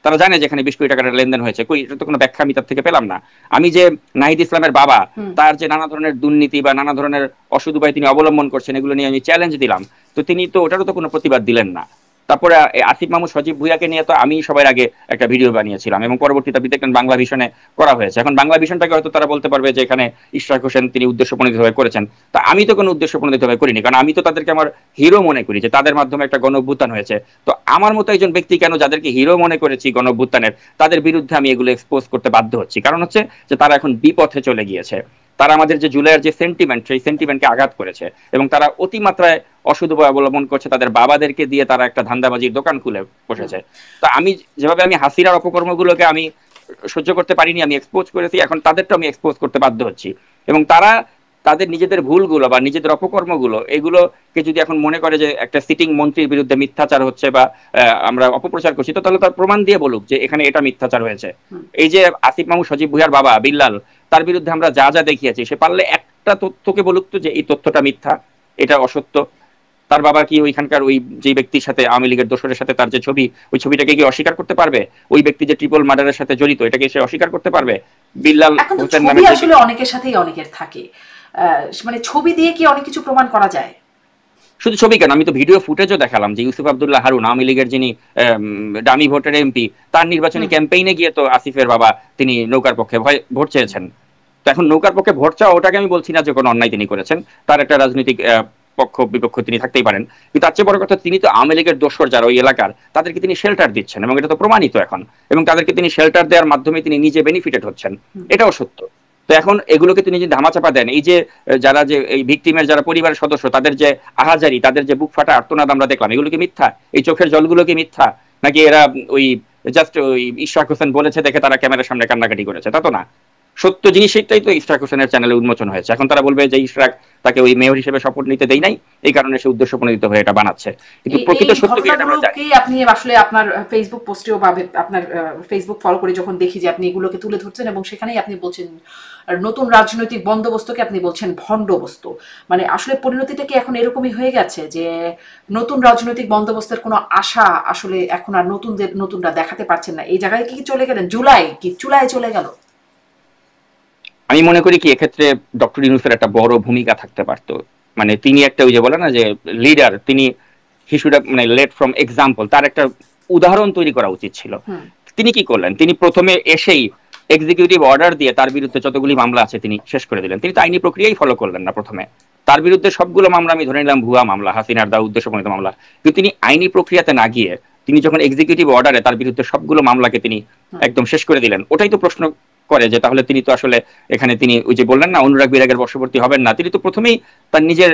তারা জানে যে এখানে 20 কোটি টাকার লেনদেন হয়েছে। কই এটা তো কোনো ব্যাখ্যা আমি তার থেকে পেলাম না। আমি যে নাহিদ ইসলামের বাবা, হুম। তার যে নানা ধরনের দুর্নীতি বা নানা ধরনের অসৎ উপায় তিনি অবলম্বন করছেন, এগুলো নিয়ে আমি চ্যালেঞ্জ দিলাম, তো তিনি তো ওটারও তো কোনো প্রতিবাদ দিলেন না। তারপরে আসিফ মাহমুদ সজীব ভুঁইয়াকে নিয়ে তো আমি সবার আগে একটা ভিডিও বানিয়েছিলাম, এবং পরবর্তীতে আপনি দেখলেন বাংলা ভিশনে করা হয়েছে। এখন বাংলা ভিশনটাকে হয়তো তারা বলতে পারবে যে এখানে ইশরাক হোসেন তিনি উদ্দেশ্য প্রণোদিতভাবে করেছেন। তা আমি তো কোনো উদ্দেশ্য প্রণোদিতভাবে করিনি, কারণ আমি তো তাদেরকে আমার হিরো মনে করি, যে তাদের মাধ্যমে একটা গণ অভ্যুত্থান হয়েছে। তো আমার মতো একজন ব্যক্তি কেন যাদেরকে হিরো মনে করেছি গণ অভ্যুত্থানের, তাদের বিরুদ্ধে আমি এগুলো এক্সপোজ করতে বাধ্য হচ্ছি? কারণ হচ্ছে যে তারা এখন বিপথে চলে গিয়েছে। তারা আমাদের যে জুলাইয়ের যে সেন্টিমেন্ট, সেই সেন্টিমেন্টকে আঘাত করেছে, এবং তারা অতিমাত্রায় অসৎ উপায় অবলম্বন করছে। তাদের বাবাদেরকে দিয়ে তারা একটা ধান্দাবাজির দোকান খুলে হুম। বসেছে। তো আমি যেভাবে আমি হাসিনার অপকর্মগুলোকে আমি সহ্য করতে পারিনি, আমি এক্সপোজ করেছি, এখন তাদেরটা আমি এক্সপোজ করতে বাধ্য হচ্ছি। এবং তারা তাদের নিজেদের ভুলগুলো বা নিজেদের অপকর্মগুলো, এগুলোকে যদি এখন মনে করে যে একটা সিটিং মন্ত্রীর বিরুদ্ধে মিথ্যাচার হচ্ছে বা আমরা অপপ্রচার করছি, তো তাহলে তার প্রমাণ দিয়ে বলুক যে এখানে এটা মিথ্যাচার হয়েছে। হুম। এই যে আসিফ মাহমুদ সজীব ভুঁইয়ার বাবা বিল্লাল, তার বিরুদ্ধে আমরা যা যা দেখিয়েছি, সে পারলে একটা তথ্যকে বলুক তো যে এই তথ্যটা মিথ্যা, এটা অসত্য। তার বাবা কি ওইখানকার ওই যে ব্যক্তির সাথে, আওয়ামী লীগের দোসরের সাথে তার যে ছবি, ওই ছবিটাকে কি অস্বীকার করতে পারবে? ওই ব্যক্তি যে ট্রিপল মার্ডারের সাথে জড়িত, এটাকে সে অস্বীকার করতে পারবে? বিল্লাল এখন তো হোসেন ছবি নামের যে আসলে ব্যক্তি, অনেকের সাথেই অনেকের থাকে, মানে ছবি দিয়ে কি অনেক কিছু প্রমাণ করা যায়? শুধু ছবি কেন, আমি তো ভিডিও ফুটেজও দেখালাম যে ইউসুফ আব্দুল্লাহ হারুন, আওয়ামী লীগের যিনি ডামি ভোটের এমপি, তার নির্বাচনী হুম ক্যাম্পেইনে গিয়ে তো আসিফের বাবা তিনি নৌকার পক্ষে ভোট চেয়েছেন। তো এখন নৌকার পক্ষে ভোট চাওয়া, ওটাকে আমি বলছি না যে কোনো অন্যায় তিনি করেছেন। তার একটা রাজনৈতিক পক্ষ বিপক্ষ তিনি থাকতেই পারেন, কিন্তু তার চেয়ে বড় কথা, তিনি তো আওয়ামী লীগের দোসর যারা ওই এলাকার, তাদেরকে তিনি শেল্টার দিচ্ছেন, এবং এটা তো প্রমাণিত এখন। এবং তাদেরকে তিনি শেল্টার দেওয়ার মাধ্যমে তিনি নিজে বেনিফিটেড হচ্ছেন, হুম। এটাও সত্য। তো এখন এগুলোকে তিনি যদি ধামাচাপা দেন, এই যে যারা যে এই ভিকটিমের যারা পরিবারের সদস্য, তাদের যে আহাজারি, তাদের যে বুক ফাটা আর্তনাদ আমরা দেখলাম, এগুলো কি মিথ্যা? এই চোখের জলগুলো কি মিথ্যা? নাকি এরা ওই জাস্ট ওই ইশরাক হোসেন বলেছে দেখে তারা ক্যামেরার সামনে কান্নাকাটি করেছে? তা তো না। সত্য জিনিসটাই তো ইশরাক হোসেনের চ্যানেলে উন্মোচন হয়েছে। এখন তারা বলবে যে ইশরাক তাকে ওই মেয়র হিসেবে শপথ নিতে দেই নাই, এই কারণে সে উদ্দেশ্য প্রণোদিত হয়ে এটা বানাচ্ছে। কিন্তু এই এই প্রকৃত সত্য কি এটা আমরা জানি। ঘটনাগুলোকেই আপনি আসলে আপনার ফেসবুক পোস্টেও বা আপনার ফেসবুক ফলো করে যখন দেখি যে আপনি এগুলোকে তুলে ধরছেন, এবং সেখানেই আপনি বলছেন নতুন রাজনৈতিক বন্দোবস্তকে আপনি বলছেন ভণ্ডবস্তু। মানে আসলে পরিণতিটা কি এখন এরকমই হয়ে গেছে যে নতুন রাজনৈতিক বন্দোবস্তের কোনো আশা আসলে এখন আর নতুনরা দেখাতে পারছেন না? এই জায়গায় কি চলে গেলেন? জুলাই কি চুলায় চলে গেল? আমি মনে করি কি এক্ষেত্রে ডক্টর ইউনূসের একটা বড় ভূমিকা থাকতে পারতো। মানে তিনি একটা ওই যে বলে না যে লিডার, তিনি হি শুড হ্যাভ মানে লেড ফ্রম এক্সাম্পল, তার একটা উদাহরণ তৈরি করা উচিত ছিল। হুম তিনি কি করলেন? তিনি প্রথমে এসেই এক্সিকিউটিভ অর্ডার দিয়ে তার বিরুদ্ধে যতগুলি মামলা আছে তিনি শেষ করে দিলেন। তিনি তো আইনি প্রক্রিয়াই ফলো করলেন না প্রথমে। তার বিরুদ্ধে সবগুলো মামলা আমি ধরে নিলাম ভুয়া মামলা, হাসিনার দা উদ্দেশ্যপ্রণোদিত মামলা। কিন্তু তিনি আইনি প্রক্রিয়াতে না গিয়ে তিনি যখন এক্সিকিউটিভ অর্ডারে তার বিরুদ্ধে সবগুলো মামলাকে তিনি হুম। একদম শেষ করে দিলেন, ওটাই তো প্রশ্ন করে যে তাহলে তিনি তো আসলে এখানে তিনি ওই যে বললেন না অনুরাগ বিরাগের বশবর্তী হবেন না, তিনি তো প্রথমেই তার নিজের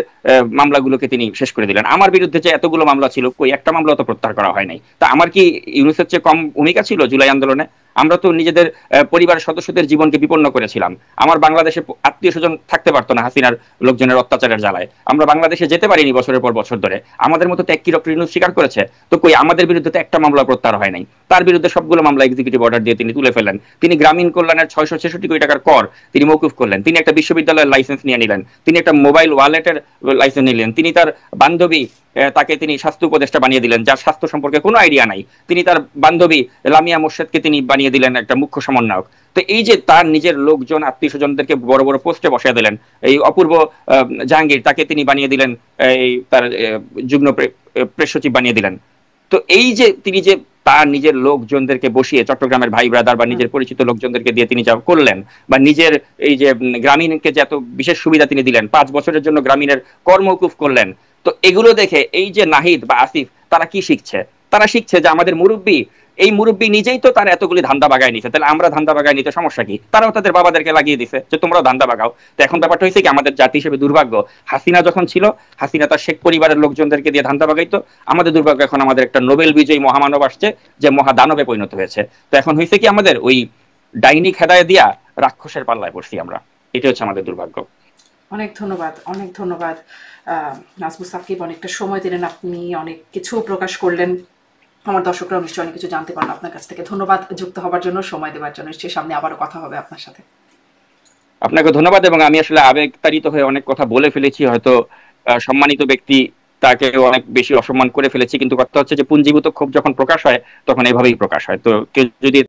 মামলাগুলোকে তিনি শেষ করে দিলেন। আমার বিরুদ্ধে যে এতগুলো মামলা ছিল, কই একটা মামলা তো প্রত্যাহার করা হয় নাই। তা আমার কি ইউনূসের চেয়ে কম ভূমিকা ছিল জুলাই আন্দোলনে? আমরা তো নিজেদের পরিবারের সদস্যদের জীবনকে বিপন্ন করেছিলাম। আমার বাংলাদেশে আত্মীয় স্বজন থাকতে পারতো না হাসিনার লোকজনের অত্যাচারের জ্বালায়। আমরা বাংলাদেশে যেতে পারিনি বছরের পর বছর ধরে। আমাদের মতো ত্যাগ কি ডক্টর ইউনূস স্বীকার করেছে? তো কই আমাদের বিরুদ্ধে তো একটা মামলা প্রত্যাহার হয় নাই। তার বিরুদ্ধে সবগুলো মামলা এক্সিকিউটিভ অর্ডার দিয়ে তিনি তুলে ফেলেন। তিনি গ্রামীণ কল্যাণের 666 কোটি টাকার কর তিনি মওকুফ করলেন। তিনি একটা বিশ্ববিদ্যালয়ের লাইসেন্স নিয়ে নিলেন। তিনি একটা মোবাইল ওয়ালেটের লাইসেন্স নিলেন। তিনি তার বান্ধবী তাকে তিনি স্বাস্থ্য উপদেষ্টা বানিয়ে দিলেন, যার স্বাস্থ্য সম্পর্কে কোনো আইডিয়া নাই। তিনি তার বান্ধবী লামিয়া মোর্শেদকে তিনি বানিয়ে দিলেন একটা মুখ্য সমন্বয়ক। তো এই যে তার নিজের লোকজন আত্মীয় স্বজনদেরকে বড় বড় পোস্টে বসিয়ে দিলেন। এই অপূর্ব জাহাঙ্গীর তাকে তিনি বানিয়ে দিলেন এই তার যুগ্ম প্রেস সচিব বানিয়ে দিলেন। তো এই যে তিনি যে তার নিজের লোকজনদেরকে বসিয়ে চট্টগ্রামের ভাই ব্রাদার বা হুম। নিজের পরিচিত লোকজনদেরকে দিয়ে তিনি যা করলেন, বা নিজের এই যে গ্রামীণকে যে এত বিশেষ সুবিধা তিনি দিলেন, 5 বছরের জন্য গ্রামীণের কর মওকুফ করলেন। তো এগুলো দেখে এই যে নাহিদ বা আসিফ তারা কি শিখছে? তারা শিখছে যে আমাদের মুরব্বী, এই মুরব্বী নিজেই তো তার এতগুলি ধান্দা বাগায় নিছে, তাহলে আমরা ধান্দা বাগায় নিতে সমস্যা কি? তারাও তাদের বাবাদেরকে লাগিয়ে দিছে যে তোমরাও ধান্দা বাগাও। তো এখন ব্যাপারটা হয়েছে কি, আমাদের জাতি হিসেবে দুর্ভাগ্য, হাসিনা যখন ছিল, হাসিনা তার শেখ পরিবারের লোকজনদেরকে দিয়ে ধান্দা বাগাইতো। আমাদের দুর্ভাগ্য এখন আমাদের একটা নোবেল বিজয়ী মহামানব আসছে যে মহাদানবে পরিণত হয়েছে। তো এখন হয়েছে কি, আমাদের ওই ডাইনি খেদায় দিয়া রাক্ষসের পাল্লায় পড়ছি আমরা। এটা হচ্ছে আমাদের দুর্ভাগ্য। অনেক ধন্যবাদ, অনেক ধন্যবাদ নাজমুস সাকিব, অনেকটা সময় দিলেন, আপনি অনেক কিছু প্রকাশ করলেন, আমার দর্শকরাও নিশ্চয়ই অনেক কিছু জানতে পারলো আপনার কাছ থেকে। ধন্যবাদ যুক্ত হবার জন্য, সময় দেওয়ার জন্য। নিশ্চয়ই সামনে আবারও কথা হবে আপনার সাথে। আপনাকে ধন্যবাদ। এবং আমি আসলে আবেগতাড়িত হয়ে অনেক কথা বলে ফেলেছি, হয়তো সম্মানিত ব্যক্তি তাকে অনেক বেশি অসম্মান করে ফেলেছি, কিন্তু কথা হচ্ছে যে পুঞ্জীভূত ক্ষোভ যখন প্রকাশ হয় তখন এভাবেই প্রকাশ হয়। তো কেউ যদি